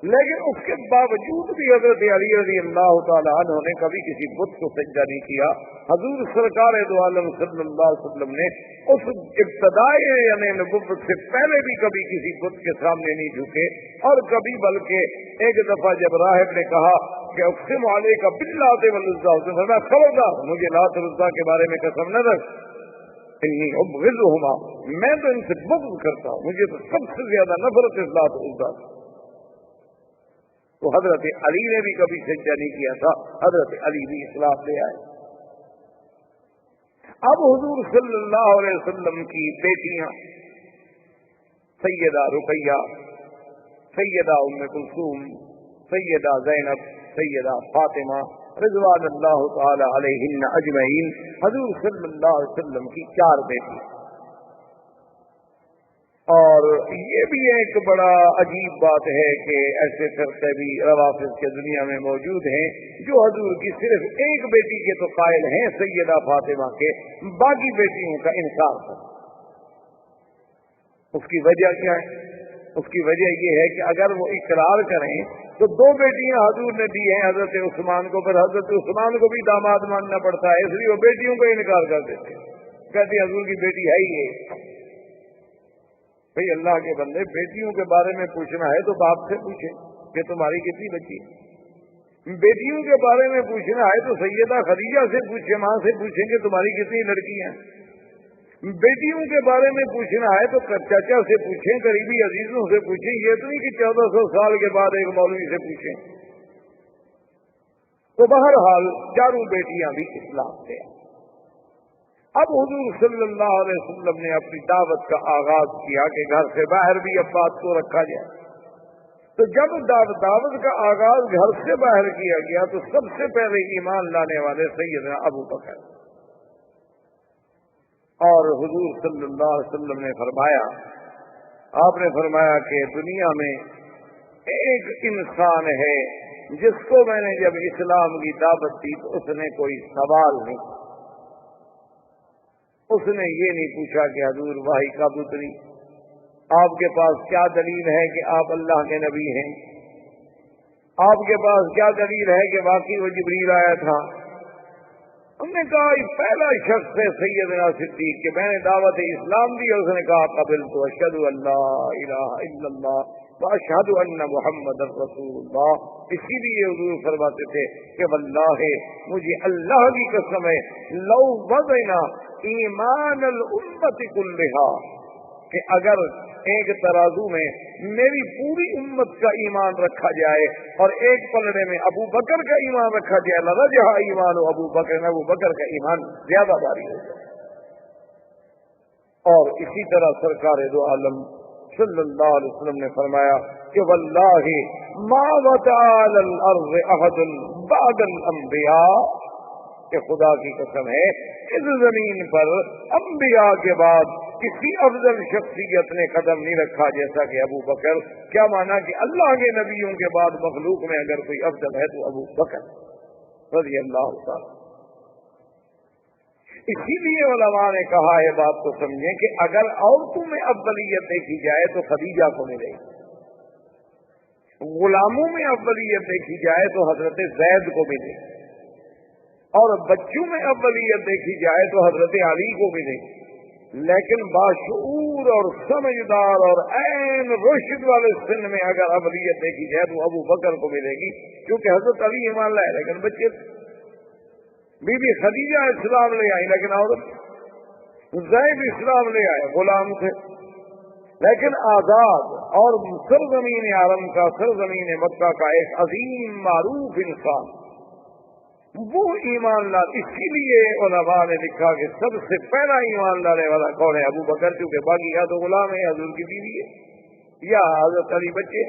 لیکن اس کے باوجود بھی حضرت علی رضی اللہ تعالیٰ عنہ نے کبھی کسی بت کو سجدہ نہیں کیا۔ حضور سرکار دو عالم صلی اللہ علیہ وسلم نے اس ابتدائی یعنی نبوت سے پہلے بھی کبھی کسی بت کے سامنے نہیں جھکے، اور کبھی بلکہ ایک دفعہ جب راہب نے کہا کہ اقسم علیک باللات والعزیٰ، اس نے فرمایا خبردار مجھے لات اور عزیٰ کے بارے میں قسم نہ رکھ، انی ابغضہما، میں تو ان سے بغض کرتا ہوں، مجھے تو سب سے زیادہ نفرت اس لات اور عزیٰ۔ تو حضرت علی نے بھی کبھی سجدہ نہیں کیا تھا، حضرت علی بھی اسلام لے آئے۔ اب حضور صلی اللہ علیہ وسلم کی بیٹیاں سیدہ رقیہ، سیدہ ام کلثوم، سیدہ زینب، سیدہ فاطمہ رضوان اللہ تعالی علیہن اجمعین، حضور صلی اللہ علیہ وسلم کی 4 بیٹی۔ اور یہ بھی ایک بڑا عجیب بات ہے کہ ایسے فرقے بھی روافض کے دنیا میں موجود ہیں جو حضور کی صرف ایک بیٹی کے تو قائل ہیں سیدہ فاطمہ کے، باقی بیٹیوں کا انکار کرتے۔ اس کی وجہ کیا ہے؟ اس کی وجہ یہ ہے کہ اگر وہ اقرار کریں تو 2 بیٹیاں حضور نے دی ہیں حضرت عثمان کو، پھر حضرت عثمان کو بھی داماد ماننا پڑتا ہے، اس لیے وہ بیٹیوں کو انکار کر دیتے، کہتے حضور کی بیٹی ہے ہی یہ۔ بھئی اللہ کے بندے، بیٹیوں کے بارے میں پوچھنا ہے تو باپ سے پوچھیں کہ تمہاری کتنی بچی ہے، بیٹیوں کے بارے میں پوچھنا ہے تو سیدہ خدیجہ سے پوچھیں، ماں سے پوچھیں کہ تمہاری کتنی لڑکیاں ہیں، بیٹیوں کے بارے میں پوچھنا ہے تو چچا سے پوچھیں، قریبی عزیزوں سے پوچھیں، یہ تو نہیں کہ 1400 سال کے بعد ایک مولوی سے پوچھیں۔ تو بہرحال 4 بیٹیاں بھی اسلام لے آئیں۔ اب حضور صلی اللہ علیہ وسلم نے اپنی دعوت کا آغاز کیا کہ گھر سے باہر بھی اب بات کو رکھا جائے۔ تو جب دعوت کا آغاز گھر سے باہر کیا گیا تو سب سے پہلے ایمان لانے والے سیدنا ابو بکر، اور حضور صلی اللہ علیہ وسلم نے فرمایا، آپ نے فرمایا کہ دنیا میں ایک انسان ہے جس کو میں نے جب اسلام کی دعوت دی تو اس نے کوئی سوال نہیں، اس نے یہ نہیں پوچھا کہ حضور واہی کب اتری، آپ کے پاس کیا دلیل ہے کہ آپ اللہ کے نبی ہیں، آپ کے پاس کیا دلیل ہے کہ واقعی وہ جبریل آیا تھا۔ ہم نے کہا یہ پہلا شخص ہے سیدنا صدیق کہ میں نے دعوت اسلام دی، اور اس نے کہا قبلت اشہد ان لا الہ الا اللہ واشہد ان محمد رسول اللہ۔ اسی لیے حضور فرماتے تھے کہ واللہ مجھے اللہ کی قسم ہے لو وضعنا ایمان الامت کلھا، کہ اگر ایک ترازو میں میری پوری امت کا ایمان رکھا جائے اور ایک پلڑے میں ابو بکر کا ایمان رکھا جائے لرجح ایمان ابو بکر، ابو بکر کا ایمان زیادہ بھاری ہو جائے۔ اور اسی طرح سرکار دو عالم صلی اللہ علیہ وسلم نے فرمایا کہ واللہ ما وضع علی الارض احد بعد الانبیاء، کہ خدا کی قسم ہے اس زمین پر انبیاء کے بعد کسی افضل شخصیت نے قدم نہیں رکھا جیسا کہ ابو بکر۔ کیا مانا کہ اللہ کے نبیوں کے بعد مخلوق میں اگر کوئی افضل ہے تو ابو بکر رضی اللہ تعالی۔ اسی لیے علماء نے کہا ہے، بات کو سمجھیں کہ اگر عورتوں میں افضلیت دیکھی جائے تو خدیجہ کو ملے گی، غلاموں میں افضلیت دیکھی جائے تو حضرت زید کو ملے گی، اور بچوں میں افضلیت دیکھی جائے تو حضرت علی کو ملے گی۔ لیکن باشعور اور سمجھدار اور عین رشد والے سن میں اگر افضلیت دیکھی جائے تو ابو بکر کو ملے گی، کیونکہ حضرت علی ایمان لائے لیکن بچے، بی بی خدیجہ اسلام لے آئی لیکن عورت، زید اسلام لے آئے غلام تھے لیکن آزاد، اور سرزمین عرب کا، سرزمین مکہ کا ایک عظیم معروف انسان وہ ایمان لال۔ اسی لیے علماء نے لکھا کہ سب سے پہلا ایمان لانے والا کون ہے؟ ابو بکر، کیونکہ باقی یا تو غلام ہے، حضور کی بیوی ہے، یا حضرت علی بچے۔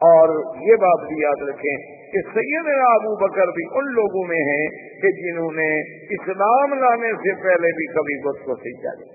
اور یہ بات بھی یاد رکھیں کہ سیدنا ابو بکر بھی ان لوگوں میں ہیں کہ جنہوں نے اسلام لانے سے پہلے بھی کبھی بت کو سجدہ دیا۔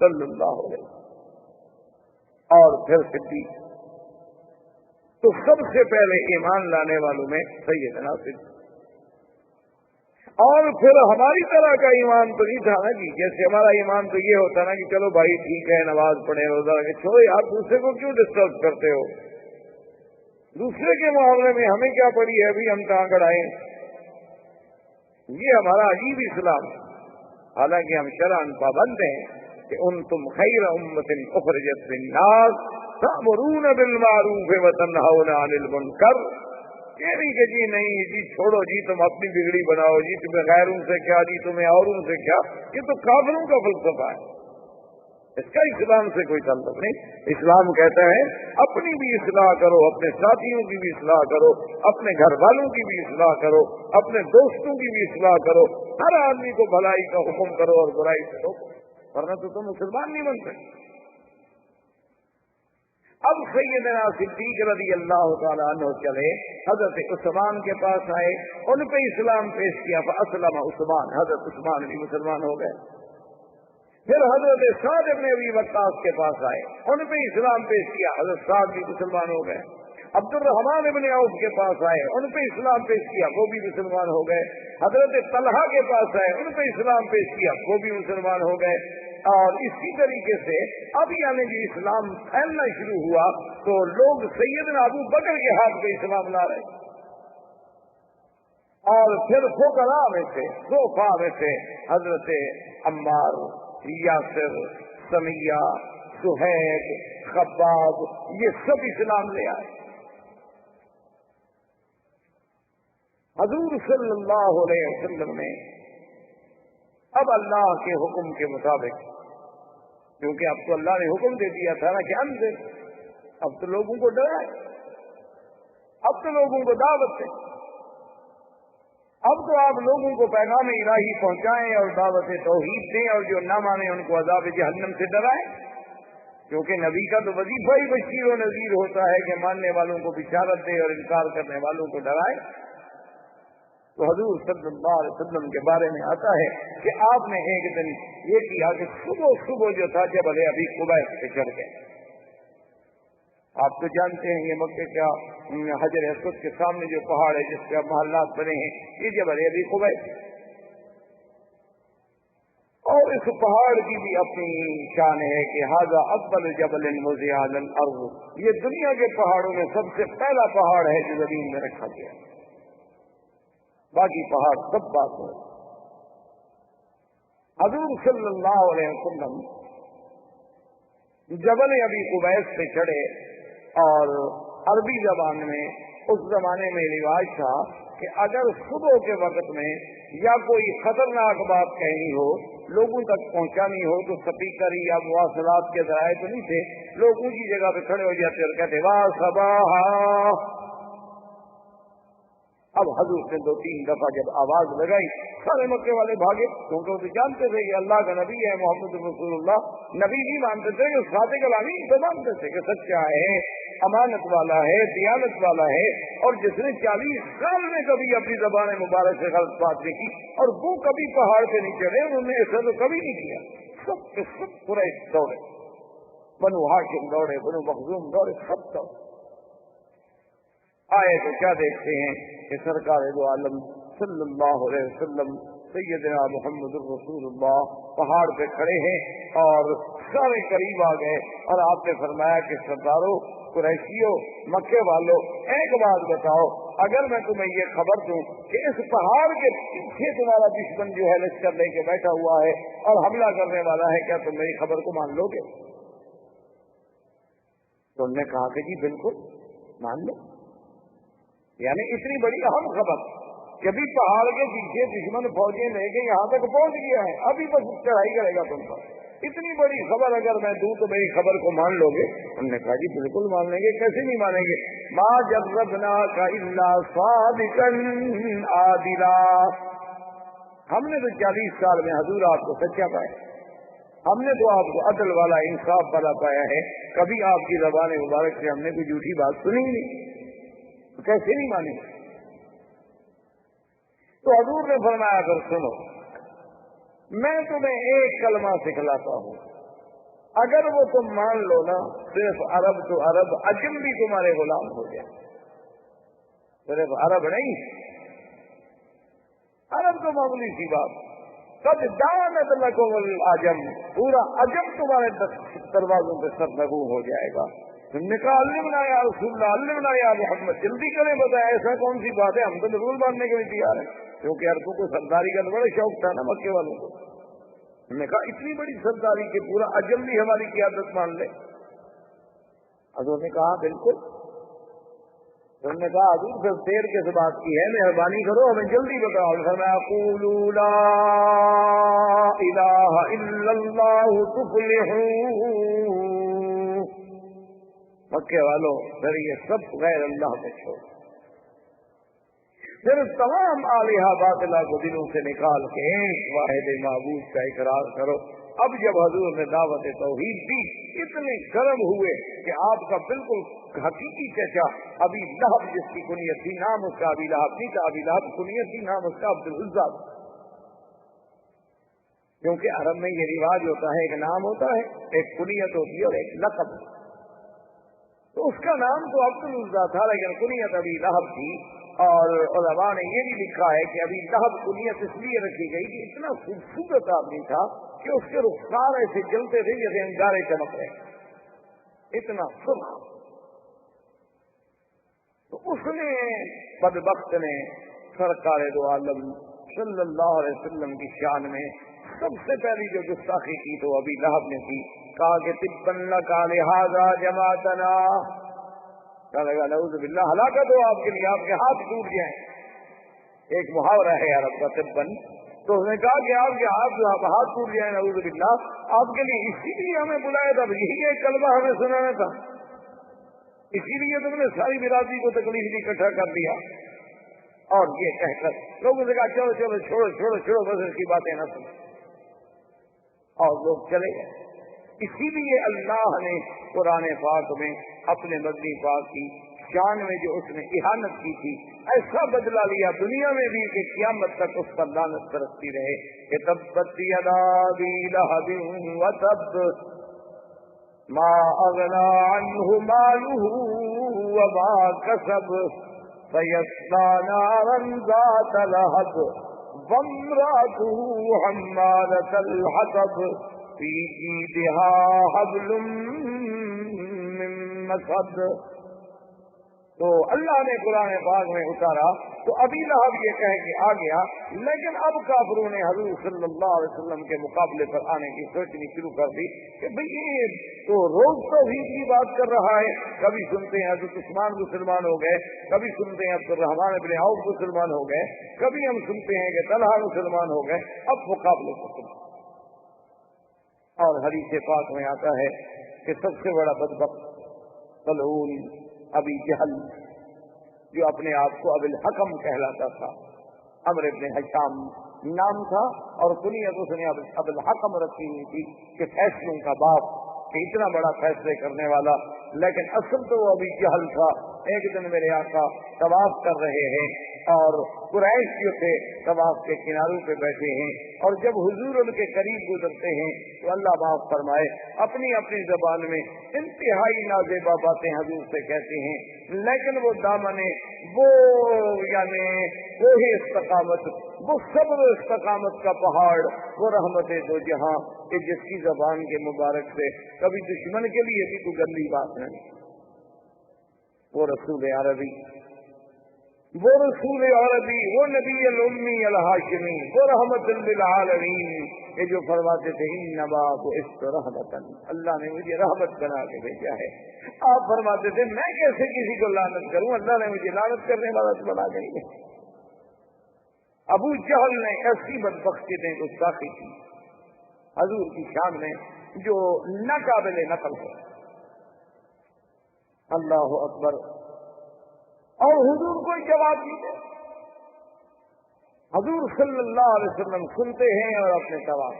صلی اللہ علیہ وسلم اور پھر صدیق. تو سب سے پہلے ایمان لانے والوں میں سیدنا صدیق. اور پھر ہماری طرح کا ایمان تو نہیں تھا نا جی. جیسے ہمارا ایمان تو یہ ہوتا نا کہ چلو بھائی ٹھیک ہے نماز پڑھے روزہ رکھے, چھوڑو آپ دوسرے کو کیوں ڈسٹرب کرتے ہو, دوسرے کے معاملے میں ہمیں کیا پڑی ہے ابھی ہم کہاں گڑائیں. یہ ہمارا عجیب اسلام. حالانکہ ہم شرعاً پابند ہیں کہ تم خیر امت اخرجت للناس تأمرون بالمعروف وتنہون عن المنکر. کہہ نہیں کہ جی نہیں جی چھوڑو جی تم اپنی بگڑی بناؤ جی تمہیں غیروں سے کیا جی تمہیں اوروں سے کیا. یہ تو کافروں کا فلسفہ ہے, اس کا اسلام سے کوئی تعلق نہیں. اسلام کہتا ہے اپنی بھی اصلاح کرو, اپنے ساتھیوں کی بھی اصلاح کرو, اپنے گھر والوں کی بھی اصلاح کرو, اپنے دوستوں کی بھی اصلاح کرو. ہر آدمی کو بھلائی کا حکم کرو اور برائی سے روکو, ورنہ تو تم مسلمان نہیں بن سکتے. اب سیدنا صدیق رضی اللہ تعالیٰ عنہ چلے, حضرت عثمان کے پاس آئے, ان پہ اسلام پیش کیا. فاسلم عثمان, حضرت عثمان بھی مسلمان ہو گئے. پھر حضرت سعد بن ابی وقاص کے پاس آئے, ان پہ اسلام پیش کیا. حضرت سعد بھی مسلمان ہو گئے. عبد الرحمن بن عوف کے پاس آئے, ان پہ اسلام پیش کیا, وہ بھی مسلمان ہو گئے. حضرت طلحہ کے پاس آئے, ان پہ اسلام پیش کیا, وہ بھی مسلمان ہو گئے. اور اسی طریقے سے اب یعنی کہ اسلام پھیلنا شروع ہوا تو لوگ سیدنا ابو بکر کے ہاتھ پہ اسلام لا رہے. اور پھر فقراء میں سے صوفا میں سے حضرت عمار, یاسر, سمیہ, سہیب, خباب, یہ سب اسلام لے آئے. حضور صلی اللہ علیہ وسلم نے اب اللہ کے حکم کے مطابق, کیونکہ اب تو اللہ نے حکم دے دیا تھا نا کہ ہم دے, اب تو لوگوں کو ڈرائے, اب تو لوگوں کو دعوت دیں, اب تو آپ لوگوں کو پیغام الہی پہنچائیں اور دعوت توحید دیں, اور جو نہ مانے ان کو عذاب جہنم سے ڈرائیں. کیونکہ نبی کا تو وظیفہ ہی بشیر و نذیر ہوتا ہے کہ ماننے والوں کو بشارت دے اور انکار کرنے والوں کو ڈرائے. تو حضور صلی اللہ علیہ وسلم کے بارے میں آتا ہے کہ آپ نے ایک دن یہ کیا کہ صبح جو تھا جبل ابی قبیس پہ چڑھ گئے. آپ تو جانتے ہیں یہ مکے کا حجر اسود کے سامنے جو پہاڑ ہے جس کے محلات بنے ہیں, یہ جبل ابی قبیس. اور اس پہاڑ کی بھی اپنی شان ہے کہ ھذا افضل جبل وضع علی الارض, یہ دنیا کے پہاڑوں میں سب سے پہلا پہاڑ ہے جو زمین میں رکھا گیا, باقی پہاڑ سب بات ہے. حضور صلی اللہ علیہ وسلم جبل ابی قبیس پہ چڑھے, اور عربی زبان میں اس زمانے میں رواج تھا کہ اگر صبح کے وقت میں یا کوئی خطرناک بات کہنی ہو, لوگوں تک پہنچانی ہو, تو سپیکر یا مواصلات کے ذرائع تو نہیں تھے, لوگ اونچی جگہ پہ کھڑے ہو جاتے اور کہتے واہ صباح. اب حضور نے 2-3 دفعہ جب آواز لگائی, سارے مکے والے بھاگے, کیونکہ وہ تو جانتے تھے کہ اللہ کا نبی ہے محمد رسول اللہ. نبی نہیں مانتے تھے کہ ساتھ کلامی تو مانتے تھے کہ سچا ہے, امانت والا ہے, دیانت والا ہے, اور جس نے 40 سال میں کبھی اپنی زبان مبارک سے غلط بات نہیں کی, اور وہ کبھی پہاڑ پہ نہیں چڑھے, انہوں نے ایسا تو کبھی نہیں کیا. سب کے سب قریش دوڑے, بنو ہاشم دوڑے, بنو مخزوم دوڑے, سب دوڑے. آئے تو کیا دیکھتے ہیں کہ سرکار دو عالم صلی اللہ علیہ وسلم سیدنا محمد الرسول اللہ پہاڑ پہ کھڑے ہیں, اور سارے قریب آ گئے, اور آپ نے فرمایا کہ سرداروں, قریشیوں, مکے والوں, ایک بات بتاؤ, اگر میں تمہیں یہ خبر دوں کہ اس پہاڑ کے پیچھے تمہارا دشمن جو ہے لشکر لے کے بیٹھا ہوا ہے اور حملہ کرنے والا ہے, کیا تم میری خبر کو مان لو گے؟ تو انہوں نے کہا کہ جی بالکل مان لو. یعنی اتنی بڑی اہم خبر کہ ابھی پہاڑ کے پیچھے دشمن فوجیں لے کے یہاں تک پہنچ گیا ہے, ابھی بس چڑھائی کرے گا تم پر. اتنی بڑی خبر اگر میں دوں تو میری خبر کو مان لو گے؟ انہوں نے کہا جی بالکل مان لیں گے. کیسے نہیں مانیں گے؟ ما جربناک الا صادقا عادلا, ہم نے تو 40 سال میں حضور آپ کو سچا پایا, ہم نے تو آپ کو عدل والا, انصاف والا پایا ہے, کبھی آپ کی زبان مبارک سے ہم نے کوئی جھوٹی بات سنی نہیں, تو کیسے نہیں مانیں گے؟ تو حضور نے فرمایا اگر سنو, میں تمہیں ایک کلمہ سکھلاتا ہوں, اگر وہ تم مان لو نا صرف عرب تو عرب، عجم بھی تمہارے غلام ہو جائے، صرف عرب نہیں، عرب تو معمولی سی بات، قد دانت لکم العجم، پورا عجم تمہارے دروازوں پہ سرنگوں ہو جائے گا۔ تم نے کہا علمنا یا رسول اللہ، علمنا یا محمد، جلدی کریں بتائیں ایسا کون سی بات ہے، ہم تو رسول ماننے کے لیے تیار ہیں، کیونکہ عربوں کو سرداری کا بڑا شوق تھا نا مکے والوں کو۔ ہم نے کہا اتنی بڑی سرداری کہ پورا عجم بھی ہماری قیادت مان لے؟ حضور نے کہا بالکل۔ انہوں نے کہا حضور پھر دیر کس بات کی ہے، مہربانی کرو ہمیں جلدی بتاؤ۔ فرمایا قولوا لا الہ الا اللہ تفلحوا، مکے والوں پھر یہ سب غیر اللہ کو چھوڑ، پھر تمام آلہہ باطلہ کو دلوں سے نکال کے ایک واحد معبود کا اقرار کرو۔ اب جب حضور نے دعوت توحید دی، اتنے گرم ہوئے کہ آپ کا بالکل حقیقی چچا ابی لہب، جس کی کنیت تھی، نام اس کا ابی لہب نہیں تھا، ابی لہب کنیت تھی، نام اس کا عبد العزیٰ، کیونکہ عرب میں یہ رواج ہوتا ہے، ایک نام ہوتا ہے، ایک کنیت ہوتی ہے اور ایک لقب، تو اس کا نام تو عبد العزیٰ تھا لیکن کنیت ابی لہب تھی۔ اور علماء نے یہ بھی لکھا ہے کہ ابی لہب کنیت اس لیے رکھی گئی کہ اتنا خوبصورت آدمی تھا کہ اس کے رخسار ایسے جلتے تھے جیسے انگارے چمک رہے، اتنا سرخ۔ تو اس نے بدبخت نے سرکار دو عالم صلی اللہ علیہ وسلم کی شان میں سب سے پہلی جو گستاخی کی تو ابی لہب نے کی، کہا کہ تبا لک لہذا جماعتنا، لگا نعوذ باللہ، ہلاکت ہو آپ کے لیے، آپ کے ہاتھ ٹوٹ جائیں۔ ایک محاورہ ہے عرب کا تبن، تو اس نے کہا کہ آپ کے ہاتھ ٹوٹ جائیں، نعوذ باللہ، آپ کے لیے اسی لیے ہمیں بلایا تھا، یہی ایک کلمہ ہمیں سنانا تھا، اسی لیے تم نے ساری برادری کو تکلیف دی، اکٹھا کر دیا۔ اور یہ کہہ کر لوگوں سے کہا چلو چلو چھوڑو چھوڑو چھوڑو، بس اس کی باتیں نہ سنو، اور لوگ چلے گئے۔ اسی لیے اللہ نے قرآن پاک میں اپنے مدنی پاک کی شان میں جو اس نے اہانت کی تھی ایسا بدلہ لیا دنیا میں بھی کہ قیامت تک اس پر لعنت برستی رہے کہ تبت یدا ابی لہب وتب ما اغنى عنه ماله وما كسب سيصلى نارا ذات لهب وامرأته حمالة الحطب في جيدها حبل من مسد۔ تو اللہ نے قرآن پاک میں اتارا تو ابی لہب یہ کہہ کے آ گیا، لیکن اب کافروں نے حضور صلی اللہ علیہ وسلم کے مقابلے پر آنے کی سوچنی شروع کر دی کہ بھئی یہ تو روز توحید کی بات کر رہا ہے، کبھی سنتے ہیں حضرت عثمان مسلمان ہو گئے، کبھی سنتے ہیں عبد الرحمن بن عوف مسلمان ہو گئے، کبھی ہم سنتے ہیں کہ طلحہ مسلمان ہو گئے، اب مقابلے کو سنتے۔ اور حدیث پاک میں آتا ہے کہ سب سے بڑا بدبخت ملعون ابی جہل، جو اپنے آپ کو ابو الحکم کہلاتا تھا، عمرو بن ہشام نام تھا اور کنیت اس نے ابو الحکم رکھی ہوئی تھی کہ فیصلوں کا باپ، کہ اتنا بڑا فیصلے کرنے والا، لیکن اصل تو وہ ابھی جہل تھا۔ ایک دن میرے آقا طواف کر رہے ہیں اور قریش جو تھے طواف کے کناروں پہ بیٹھے ہیں، اور جب حضور ان کے قریب گزرتے ہیں تو اللہ معاف فرمائے اپنی اپنی زبان میں انتہائی نازیبا باتیں حضور سے کہتے ہیں، لیکن وہ دامن وہ یعنی وہی استقامت، وہ صبر استقامت کا پہاڑ، وہ رحمت دو جہاں کہ جس کی زبان کے مبارک سے کبھی دشمن کے لیے بھی کوئی گندی بات نہیں، وہ رسول عربی، وہ رسول عربی، وہ نبی الامی الہاشمی، وہ رحمت للعالمین، یہ جو فرماتے تھے انما بعثت رحمتا، اللہ نے مجھے رحمت بنا کے بھیجا ہے۔ آپ فرماتے تھے میں کیسے کسی کو لعنت کروں، اللہ نے مجھے لعنت کرنے والا بنا دیں گے۔ ابو جہل نے ایسی بدبختیں گستاخی کی حضور کی شان میں جو ناقابل نقل ہے۔ اللہ اکبر، اور حضور کوئی جواب نہیں دے۔ حضور صلی اللہ علیہ وسلم سنتے ہیں اور اپنے طواف۔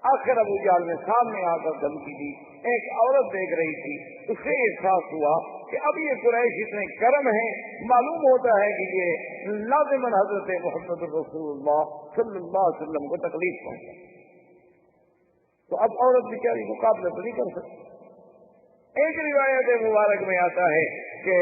آخر ابو جہل نے سامنے آ کر دھمکی دی، ایک عورت دیکھ رہی تھی، اسے احساس ہوا کہ اب یہ قریش اتنے گرم ہیں، معلوم ہوتا ہے کہ یہ لازماً حضرت محمد رسول اللہ صلی اللہ علیہ وسلم کو تکلیف پہنچا۔ تو اب عورت بیچاری مقابلہ تو نہیں کر سکتی. ایک روایت مبارک میں آتا ہے کہ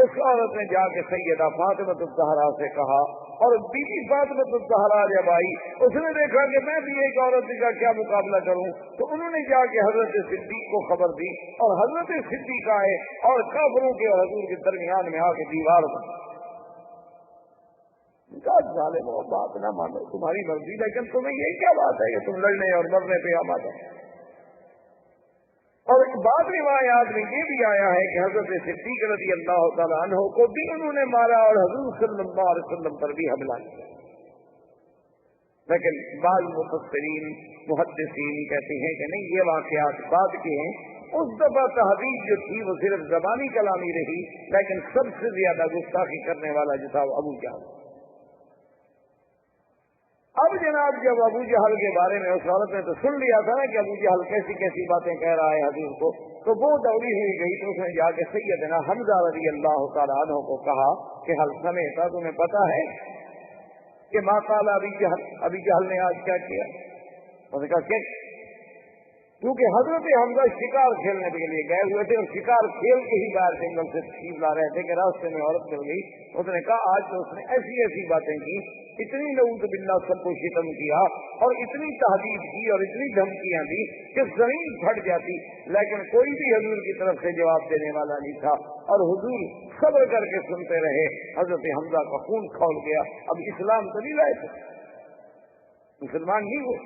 اس عورت نے جا کے سیدہ فاطمہ الزہرا سے کہا، اور بیوی فاطمہ الزہرا جب آئی اس نے دیکھا کہ میں بھی ایک عورت کا کیا مقابلہ کروں، تو انہوں نے جا کے حضرت صدیق کو خبر دی، اور حضرت صدیق آئے اور کافروں کے اور حضور کے درمیان میں آ کے دیوار بنا. ظالم ہو، بات نہ مانو، تمہاری مرضی، لیکن تمہیں یہ کیا بات ہے کہ تم لڑنے اور مرنے پہ آمادہ. اور بعض روایات میں یہ بھی آیا ہے کہ حضرت صدیق رضی اللہ تعالیٰ عنہ کو بھی انہوں نے مارا اور حضور صلی اللہ علیہ وسلم پر بھی حملہ کیا. لیکن بعض مفسرین محدثین کہتے ہیں کہ نہیں، یہ واقعات بعد کے ہیں. اس دفعہ تحدید جو تھی وہ صرف زبانی کلامی رہی، لیکن سب سے زیادہ گستاخی کرنے والا جو تھا وہ ابو جہل. اب جناب جب ابو جہل کے بارے میں اس عورت نے تو سن لیا تھا نا کہ ابو جہل کیسی کیسی باتیں کہہ رہا ہے حضور کو، تو وہ دوڑی ہوئی گئی تو اس نے جا کے سیدنا حمزہ رضی اللہ تعالیٰ عنہ کو کہا کہ حل سمیتا، تمہیں پتا ہے کہ ما قال ابی جہل نے آج کیا کیا؟ اس نے کہا کہ کیونکہ حضرت حمزہ شکار کھیلنے کے لیے گئے ہوئے تھے اور شکار کھیل کے ہی باہر جنگل سے تشریف لا رہے تھے کہ راستے میں عورت مل گئی. اس نے کہا آج تو اس نے ایسی ایسی باتیں کی، اتنی نعوذ باللہ سب کو شتم کیا اور اتنی تحدید کی اور اتنی دھمکیاں دی کہ زمین پھٹ جاتی، لیکن کوئی بھی حضور کی طرف سے جواب دینے والا نہیں تھا، اور حضور صبر کر کے سنتے رہے. حضرت حمزہ کا خون کھول گیا. اب اسلام تو نہیں لائے تھے، مسلمان نہیں ہوئے.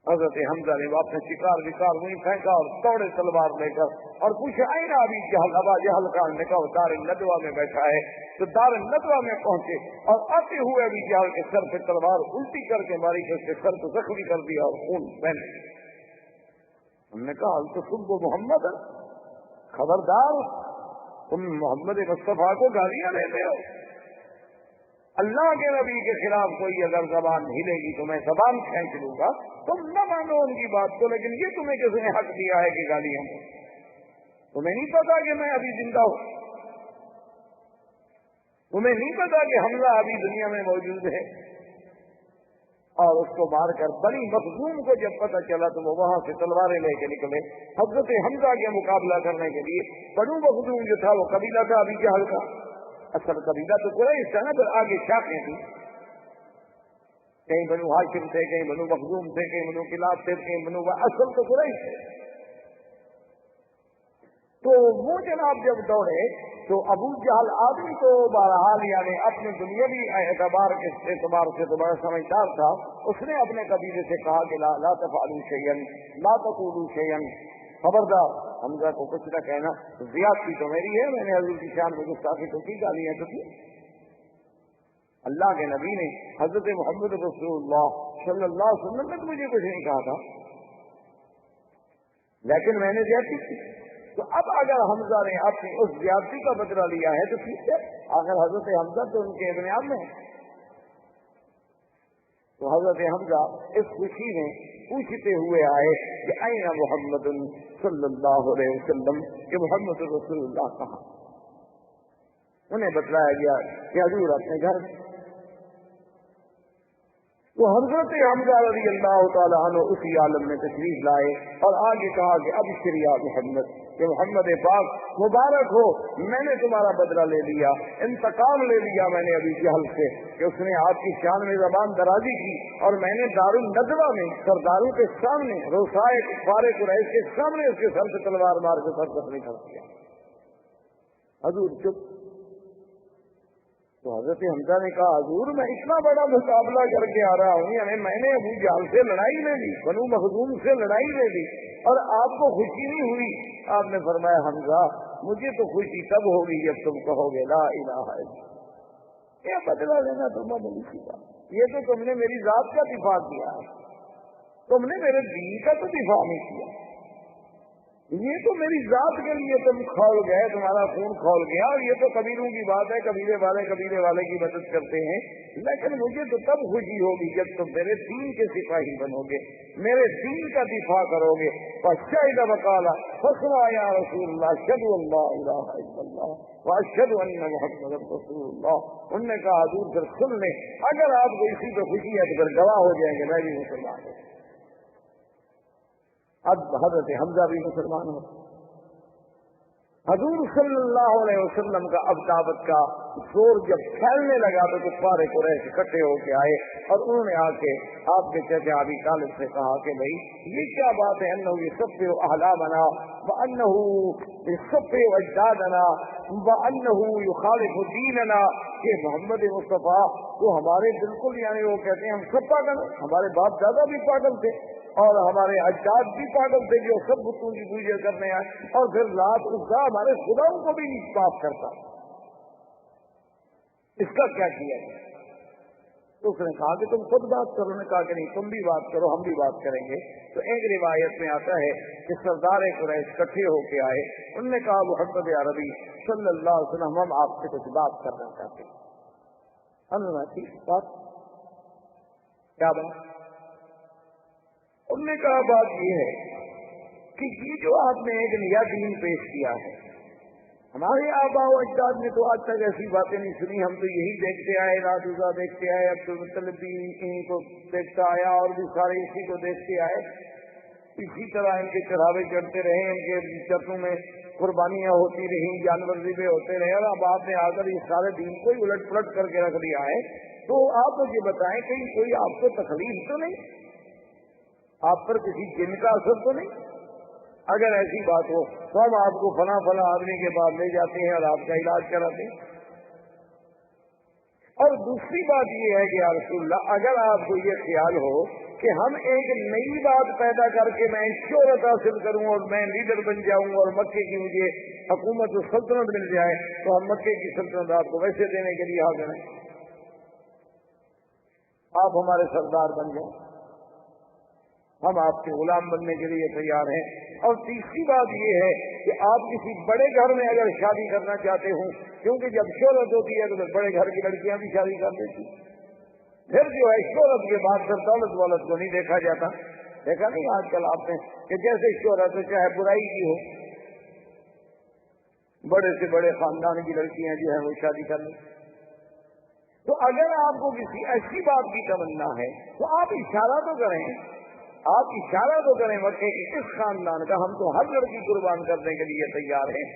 حضرت حمزہ نے اپنے شکار وکار وہیں پھینکا اور توڑے تلوار لے کر اور پوچھا این ابی جہل، ابا جہل کا نے کہا دار الندوہ میں بیٹھا ہے. تو دار الندوہ میں پہنچے اور آتے ہوئے ابی جہل کے سر پہ تلوار الٹی کر کے ماری کہ اس کے سر کو زخمی کر دیا اور خون بہن. ہم نے کہا تو تم کو محمد ہے، خبردار تم محمد مصطفیٰ کو گالیاں دیتے ہو. اللہ کے نبی کے خلاف کوئی اگر زبان ہلے گی تو میں زبان کھینچ لوں گا. تم نہ مانو ان کی بات کو، لیکن یہ تمہیں کس نے حق دیا ہے کہ گالیاں دو؟ تمہیں نہیں پتا کہ میں ابھی زندہ ہوں؟ تمہیں نہیں پتا کہ حمزہ ابھی دنیا میں موجود ہے؟ اور اس کو مار کر بنی مخزوم کو جب پتہ چلا تو وہ وہاں سے تلواریں لے کے نکلے حضرت حمزہ کے مقابلہ کرنے کے لیے. بنو مخزوم جو تھا وہ قبیلہ تھا ابی جہل کا، اصل قبیلہ تو قریش تھا نا، پھر آگے شاخیں تھی، کہیں بنو ہاشم تھے، کہیں بنو مخزوم تھے، کہیں بنو کلاب تھے، کہیں بنو، اصل تو قریش تھے. تو وہ جناب جب دوڑے تو ابو جہل آدمی تو بہرحال یعنی اپنے دنیاوی اعتبار کے اعتبار سے تو بڑا سمجھدار تھا. اس نے اپنے قبیلے سے کہا کہ لا تفعلوا شیئا لا تقولوا شیئا، خبردار حمزہ کو کچھ نہ کہنا. زیادتی تو میری ہے، میں نے حضور کی شان میں گستاخی تو کی، گالیاں تو کی. اللہ کے نبی نے حضرت محمد رسول اللہ صلی اللہ علیہ وسلم نے مجھے کچھ نہیں کہا تھا، لیکن میں نے زیادتی کی. تو اب اگر حمزہ نے اپنی اس زیادتی کا بدلہ لیا ہے تو ٹھیک ہے، اگر حضرت حمزہ تو ان کے ابن عم میں ہے. تو حضرت حمزہ اس خوشی میں پوچھتے ہوئے آئے کہ این محمد صلی اللہ علیہ وسلم، کہ محمد رسول اللہ کہاں؟ انہیں بتلایا گیا کہ حضور اپنے گھر. تو حضرت حمزہ رضی اللہ تعالیٰ عنہ اسی عالم میں تشریف لائے اور آگے کہا کہ ابشر یا محمد، کہ محمد پاک مبارک ہو، میں نے تمہارا بدلہ لے لیا، انتقام لے لیا میں نے ابی جہل سے کہ اس نے آپ کی شان میں زبان درازی کی، اور میں نے دار الندوہ میں سرداروں کے سامنے روسائے کفار قریش کے سامنے اس کے سر سے تلوار مار کے سر زخمی کر دیا. حضور چپ. تو حضرت حمزہ نے کہا حضور میں اتنا بڑا مقابلہ کر کے آ رہا ہوں، یعنی میں نے ابو جہل سے لڑائی لے لی، بنو مخزوم سے لڑائی لے لی، اور آپ کو خوشی نہیں ہوئی. آپ نے فرمایا حمزہ مجھے تو خوشی تب ہوگی جب تم کہو گے لا الہ الا اللہ. کیا بدلا لینا تم نے؟ یہ تو تم نے میری ذات کا دفاع کیا ہے، تم نے میرے دین کا تو دفاع نہیں کیا. یہ تو میری ذات کے لیے تم کھول گئے، تمہارا خون کھول گیا، اور یہ تو قبیلوں کی بات ہے، قبیلے والے کی مدد کرتے ہیں، لیکن مجھے تو تب خوشی ہوگی جب تم میرے دین کے سپاہی بنو گے، میرے دین کا دفاع کرو گے۔ فشہد وقال فاسمع یا رسول اللہ اشہد ان لا الہ الا اللہ واشہد ان محمد رسول اللہ۔ انہوں نے کہا حضور پھر سن لیں، اگر آپ کو اسی پہ خوشی ہے تو پھر گواہ ہو جائیں گے میں بھی مسلمان ہوں۔ اب حضرت حمزہ بھی مسلمان ہو۔ حضور صلی اللہ علیہ وسلم کا اب دعوت کا زور جب پھیلنے لگا تو کفار قریش اکٹھے ہو کے آئے، اور انہوں نے آ کے آپ کے چچا ابی طالب سے کہا کہ بھائی یہ کیا بات ہے، انہ یصفی احلامنا وانہ یصفی اجدادنا وانہ یخالف دیننا، کہ محمد مصطفیٰ وہ ہمارے بالکل، یعنی وہ کہتے ہیں ہم سب پاگل ہیں، ہمارے باپ دادا بھی پاگل تھے اور ہمارے اجداد بھی پاگل تھے جو سب بتوں کی پوجا کرنے آئے، اور پھر رات عزا ہمارے خداؤں کو بھی نہیں معاف کرتا، اس کا کیا کیا ہے؟ تو اس نے کہا کہ تم خود بات کرو، نے کہا کہ نہیں تم بھی بات کرو ہم بھی بات کریں گے۔ تو ایک روایت میں آتا ہے کہ سردار قریش اکٹھے ہو کے آئے، انہوں نے کہا محمد عربی صلی اللہ علیہ وسلم ہم آپ سے کچھ بات کرنا چاہتے ہیں۔ انہوں نے ٹھیک بات، کیا بات؟ انہوں نے کہا بات یہ ہے کہ یہ جو آپ نے ایک نیا دین پیش کیا ہے، ہمارے آبا و اجداد نے تو آج تک ایسی باتیں نہیں سنی، ہم تو یہی دیکھتے آئے، رات عزا دیکھتے آئے، عبد المطلب بھی انہیں کو دیکھتا آیا اور بھی سارے اسی کو دیکھتے آئے، اسی طرح ان کے چڑھاوے چڑھتے رہے، ان کے چرچوں میں قربانیاں ہوتی رہی، جانور ذبح ہوتے رہے، اور اب آپ نے آ کر اس سارے دین کو الٹ پلٹ کر کے رکھ دیا ہے۔ تو آپ مجھے بتائیں کہیں کوئی آپ کو تکلیف تو نہیں، آپ پر کسی جن کا اثر تو نہیں؟ اگر ایسی بات ہو تو ہم آپ کو فلاں آدمی کے بعد لے جاتے ہیں اور آپ کا علاج کراتے ہیں۔ اور دوسری بات یہ ہے کہ یا رسول اللہ اگر آپ کو یہ خیال ہو کہ ہم ایک نئی بات پیدا کر کے میں شہرت حاصل کروں اور میں لیڈر بن جاؤں اور مکے کی مجھے حکومت و سلطنت مل جائے، تو ہم مکے کی سلطنت آپ کو ویسے دینے کے لیے حاضر ہیں، آپ ہمارے سردار بن جائیں، ہم آپ کے غلام بننے کے لیے تیار ہیں۔ اور تیسری بات یہ ہے کہ آپ کسی بڑے گھر میں اگر شادی کرنا چاہتے ہوں، کیونکہ جب شہرت ہوتی ہے تو پھر بڑے گھر کی لڑکیاں بھی شادی کر دیتی، پھر جو ہے شہرت کے بعد پھر دولت والت کو نہیں دیکھا جاتا، دیکھا نہیں آج کل آپ نے کہ جیسے شہرت ہے چاہے برائی کی ہو، بڑے سے بڑے خاندان کی لڑکیاں جو ہیں وہ شادی کر لیں۔ تو اگر آپ کو کسی ایسی بات کی تمنا ہے تو آپ اشارہ تو کریں، آپ اشارہ تو کریں مکے کی اس خاندان کا ہم تو ہر لڑکی قربان کرنے کے لیے تیار ہیں۔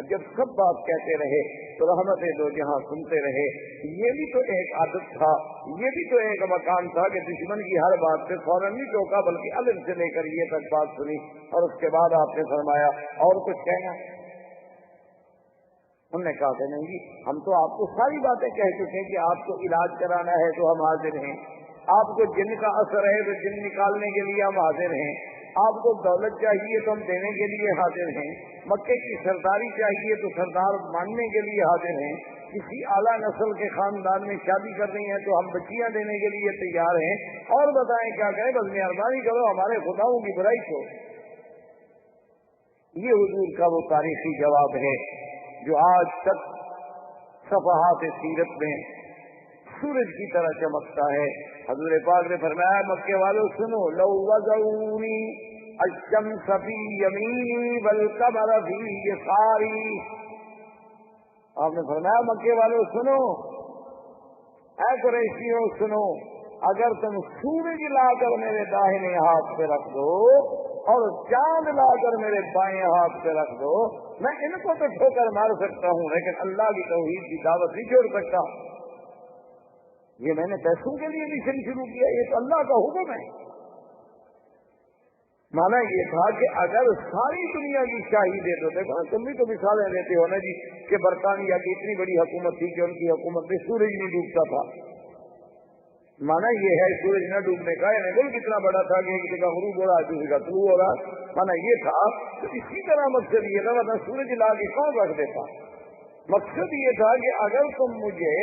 جب سب بات کہتے رہے تو رحمت دو جہاں سنتے رہے، یہ بھی تو ایک عادت تھا، یہ بھی تو ایک مقام تھا کہ دشمن کی ہر بات پہ فوراً نہیں ٹوکا بلکہ الگ سے لے کر یہ تک بات سنی، اور اس کے بعد آپ نے فرمایا اور کچھ کہنا؟ انہوں نے کہا کہ نہیں جی ہم تو آپ کو ساری باتیں کہہ چکے ہیں کہ آپ کو علاج کرانا ہے تو ہم حاضر ہیں، آپ کو جن کا اثر ہے تو جن نکالنے کے لیے ہم حاضر ہیں، آپ کو دولت چاہیے تو ہم دینے کے لیے حاضر ہیں، مکے کی سرداری چاہیے تو سردار ماننے کے لیے حاضر ہیں، کسی اعلیٰ نسل کے خاندان میں شادی کرنی ہے تو ہم بچیاں دینے کے لیے تیار ہیں، اور بتائیں کیا کریں، بس مہربانی کرو ہمارے خداؤں کی برائی چھوڑ۔ یہ حضور کا وہ تاریخی جواب ہے جو آج تک صفحات سیرت میں سورج کی طرح چمکتا ہے۔ حضور پاک نے فرمایا مکے والوں سنو، لو وضعونی الشمس فی یمینی والقمر فی یساری، آپ نے فرمایا مکے والوں سنو، اے قریشیوں سنو، اگر تم سورج لا کر میرے داہنے ہاتھ پہ رکھ دو اور چاند لا کر میرے بائیں ہاتھ پہ رکھ دو، میں ان کو تو ٹھوکر مار سکتا ہوں لیکن اللہ کی توحید کی دعوت نہیں چھوڑ سکتا۔ یہ میں نے پیسوں کے لیے مشن شروع کیا، یہ تو اللہ کا حکم ہے۔ مانا یہ تھا کہ اگر ساری دنیا کی شاہی دے دو، دیکھو تم بھی تو مثالیں دیتے ہو نا جی کہ برطانیہ کی اتنی بڑی حکومت تھی کہ ان کی حکومت میں سورج نہیں ڈوبتا تھا، مانا یہ ہے سورج نہ ڈوبنے کا، یعنی ملک اتنا بڑا تھا کہ ایک جگہ غروب ہو رہا دوسری کا طلوع ہو رہا، مانا یہ تھا۔ تو اسی طرح مقصد یہ تھا ورنہ سورج لا کے کون رکھ دیتا، مقصد یہ تھا کہ اگر تم مجھے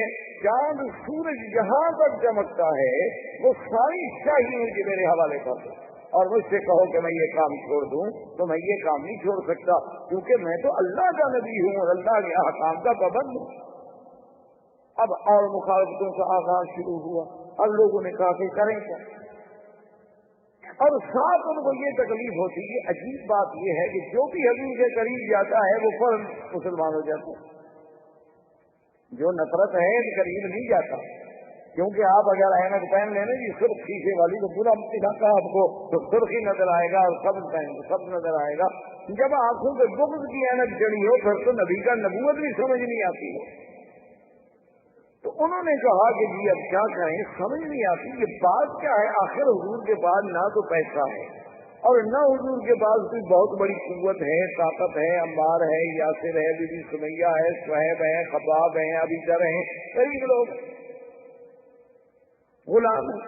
چاند سورج جہاں تک چمکتا ہے وہ ساری شاہی مجھے میرے حوالے کر دو، اور مجھ سے کہو کہ میں یہ کام چھوڑ دوں تو میں یہ کام نہیں چھوڑ سکتا، کیونکہ میں تو اللہ کا نبی ہوں اور اللہ کے احکام کا پابند ہوں۔ اب اور مخالفتوں کا آغاز شروع ہوا، اب لوگوں نے کہا کہ کریں کیا، اور ساتھ ان کو یہ تکلیف ہوتی ہے۔ عجیب بات یہ ہے کہ جو بھی حضور کے قریب جاتا ہے وہ فوراً مسلمان ہو جاتا ہے، جو نفرت ہے قریب نہیں جاتا، کیونکہ آپ اگر اینک پہن لینا جی سرخ شیشے والی تو پورا علاقہ آپ کو تو سرخی نظر آئے گا اور سبز پہن سبز نظر آئے گا۔ جب آنکھوں پہ بغض کی اینک جڑی ہو پھر تو نبی کا نبوت بھی سمجھ نہیں آتی ہے۔ تو انہوں نے کہا کہ جی اب کیا کریں، سمجھ نہیں آتی یہ بات کیا ہے، آخر حضور کے پاس نہ تو پیسہ ہے اور نہ حضور کے پاس کوئی بہت بڑی قوت ہے، طاقت ہے، عمار ہے، یاسر ہے، بی بی سمیہ ہے، صہیب ہے، خباب ہیں، ابی ذر ہیں، کئی لوگ غلام ہے،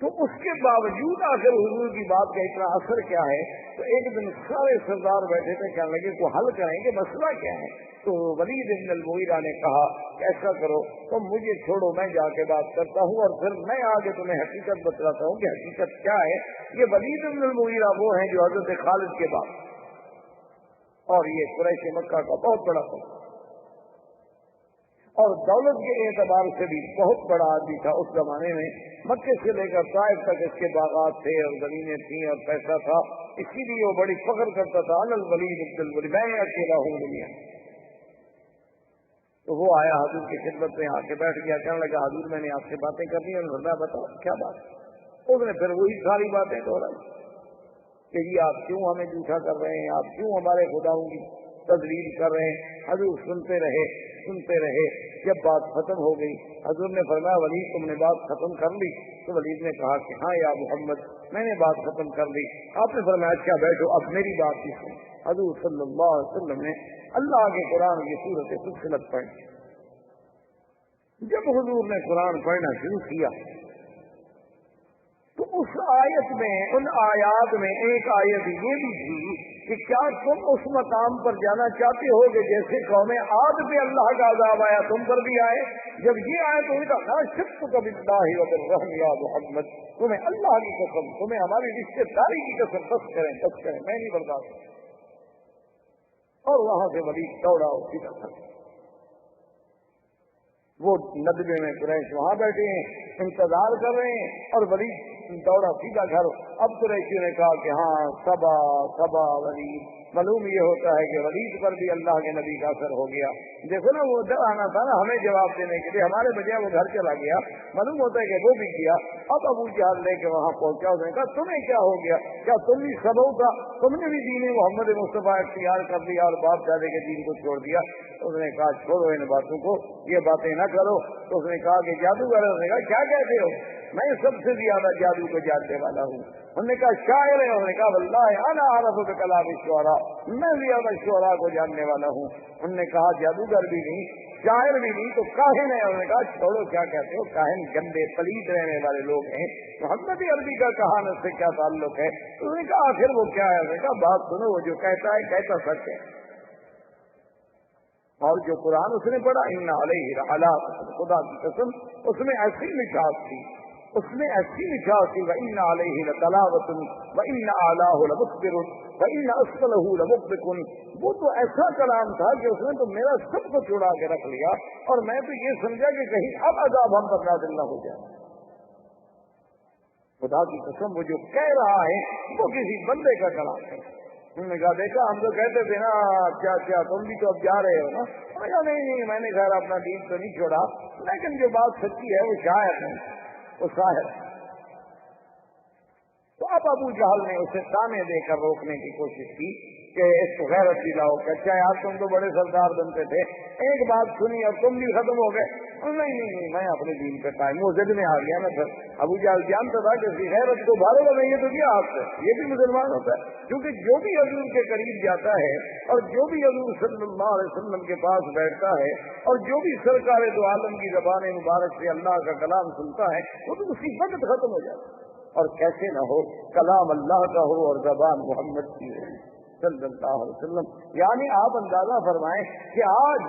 تو اس کے باوجود آخر حضور کی بات کا اتنا اثر کیا ہے۔ تو ایک دن سارے سردار بیٹھے تھے، کہنے لگے کو حل کریں کہ مسئلہ کیا ہے۔ تو ولید بن المغیرہ نے کہا کہ ایسا کرو تم مجھے چھوڑو، میں جا کے بات کرتا ہوں اور پھر میں آگے تمہیں حقیقت بتلاتا ہوں کہ حقیقت کیا ہے۔ یہ ولید بن المغیرہ وہ ہیں جو حضرت خالد کے بعد، اور یہ قریش مکہ کا بہت بڑا تھا اور دولت کے اعتبار سے بھی بہت بڑا آدمی تھا اس زمانے میں۔ مکے سے لے کر طائف تک اس کے باغات تھے اور زمینیں تھیں اور پیسہ تھا، اسی لیے وہ بڑی فخر کرتا تھا، انا الولید بن الولید، میں اکیلا ہوں دنیا۔ تو وہ آیا حضور کی خدمت میں، آ کے بیٹھ گیا، کہنے لگا حضور میں نے آپ سے باتیں کرنی ہیں، میں بتاؤ کیا بات۔ اس نے پھر وہی ساری باتیں دوہرائی کہ جی آپ کیوں ہمیں جھوٹا کر رہے ہیں، آپ کیوں ہمارے خداؤں کی تذلیل کر رہے ہیں۔ حضور سنتے رہے سنتے رہے، جب بات ختم ہو گئی حضور نے فرمایا ولید تم نے بات ختم کر لی؟ تو ولید نے کہا کہ ہاں یا محمد میں نے بات ختم کر لی۔ آپ نے فرمایا اچھا بیٹھو اب میری بات بھی سن۔ حضور صلی اللہ علیہ وسلم نے اللہ کے قرآن کی سورت فصلت پڑھی۔ جب حضور نے قرآن پڑھنا شروع کیا تو اس آیت میں، ان آیات میں ایک آیت یہ بھی تھی کہ کیا تم اس مقام پر جانا چاہتے ہو کہ جیسے قوم عاد پہ اللہ کا عذاب آیا تم پر بھی آئے؟ جب یہ آئے تو ان کا خاص کب اللہ وبالرحم یا محمد، تمہیں اللہ کی قسم، تمہیں ہماری رشتے داری کی قسم، بس کریں میں نہیں برداشت۔ اور وہاں سے ولید دوڑا اسی طرح، وہ ندبے میں قریش وہاں بیٹھے ہیں انتظار کر رہے ہیں اور ولید دوڑا سیدھا گھر۔ اب قریشیوں نے کہا کہ ہاں صبا صبا ولید، معلوم یہ ہوتا ہے کہ ولید پر بھی اللہ کے نبی کا اثر ہو گیا۔ دیکھو نا وہ ادھر آنا تھا نا ہمیں جواب دینے کے لیے، ہمارے بجائے وہ گھر چلا گیا، معلوم ہوتا ہے کہ وہ بھی کیا۔ اب ابو جہل لے کے وہاں پہنچا، اس نے کہا تمہیں کیا ہو گیا، کیا تم بھی سبوں کا، تم نے بھی دین محمد مصطفیٰ اختیار کر لیا اور باپ دادے کے دین کو چھوڑ دیا؟ اس نے کہا چھوڑو ان باتوں کو، یہ باتیں نہ کرو۔ تو اس نے کہا کہ جادوگر، اس نے کہا کیا کہتے ہو، میں سب سے زیادہ جادو کو جاننے والا ہوں۔ انہوں نے کہا شاعر ہے، انہوں نے کہا واللہ انا اعرف بکلام الشعراء، میں زیادہ شعراء کو جاننے والا ہوں۔ انہوں نے کہا جادوگر بھی نہیں، شاعر بھی نہیں، تو کاہن ہے۔ انہوں نے کہا چھوڑو کیا کہتے ہو، کاہن گندے پلید رہنے والے لوگ ہیں، محمد عربی کا کہانت سے کیا تعلق ہے؟ انہوں نے کہا آخر وہ کیا ہے؟ انہوں نے کہا بات سنو، وہ جو کہتا ہے کہتا سچ ہے، اور جو قرآن اس نے پڑھا ان علیہ لعلا، خدا کی قسم اس میں ایسی مٹھاس تھی، اس میں ایسی مٹھاس تھی، وَإِنَّ عَلَيْهِ لَتَلَاوَةٌ وَإِنَّ أَعْلَاهُ لَمُخْبِرٌ وَإِنَّ أَسْفَلَهُ لَمُغْدِقٌ۔ وہ تو ایسا کلام تھا کہ اس نے تو میرا سب کو چھڑا کے رکھ لیا، اور میں تو یہ سمجھا کہ کہیں اب عذاب ہم پر نازل نہ ہو جائے۔ خدا کی قسم وہ جو کہہ رہا ہے وہ کسی بندے کا کلام ہے۔ انہوں نے کہا دیکھا ہم تو کہتے تھے نا کیا تم بھی تو اب جا رہے ہو نا؟ انہوں نے کہا نہیں میں نے خیر اپنا دین تو نہیں چھوڑا، لیکن جو بات سچی ہے وہ شاعر ہے، وہ شاعر۔ تو اب ابو جہل نے اسے تانے دے کر روکنے کی کوشش کی کہ اس کو غیرت دلاؤ کہ اچھا یار تم تو بڑے سردار بنتے تھے، ایک بات سنی اور تم بھی ختم ہو گئے۔ نہیں میں اپنے دین پہ قائم ہوں۔ ضد میں آ گیا نا پھر ابو جہل جانتا تھا کہ غیرت کو بھارے گا نہیں تو کیا آپ سے، یہ بھی مسلمان ہوتا ہے، کیونکہ جو بھی حضور کے قریب جاتا ہے اور جو بھی حضور صلی اللہ علیہ وسلم کے پاس بیٹھتا ہے اور جو بھی سرکار دو عالم کی زبان مبارک سے اللہ کا کلام سنتا ہے وہ تو اسی وقت ختم ہو جاتا ہے۔ اور کیسے نہ ہو، کلام اللہ کا ہو اور زبان محمد کی ہو صلی اللہ علیہ وسلم۔ یعنی آپ اندازہ فرمائیں کہ آج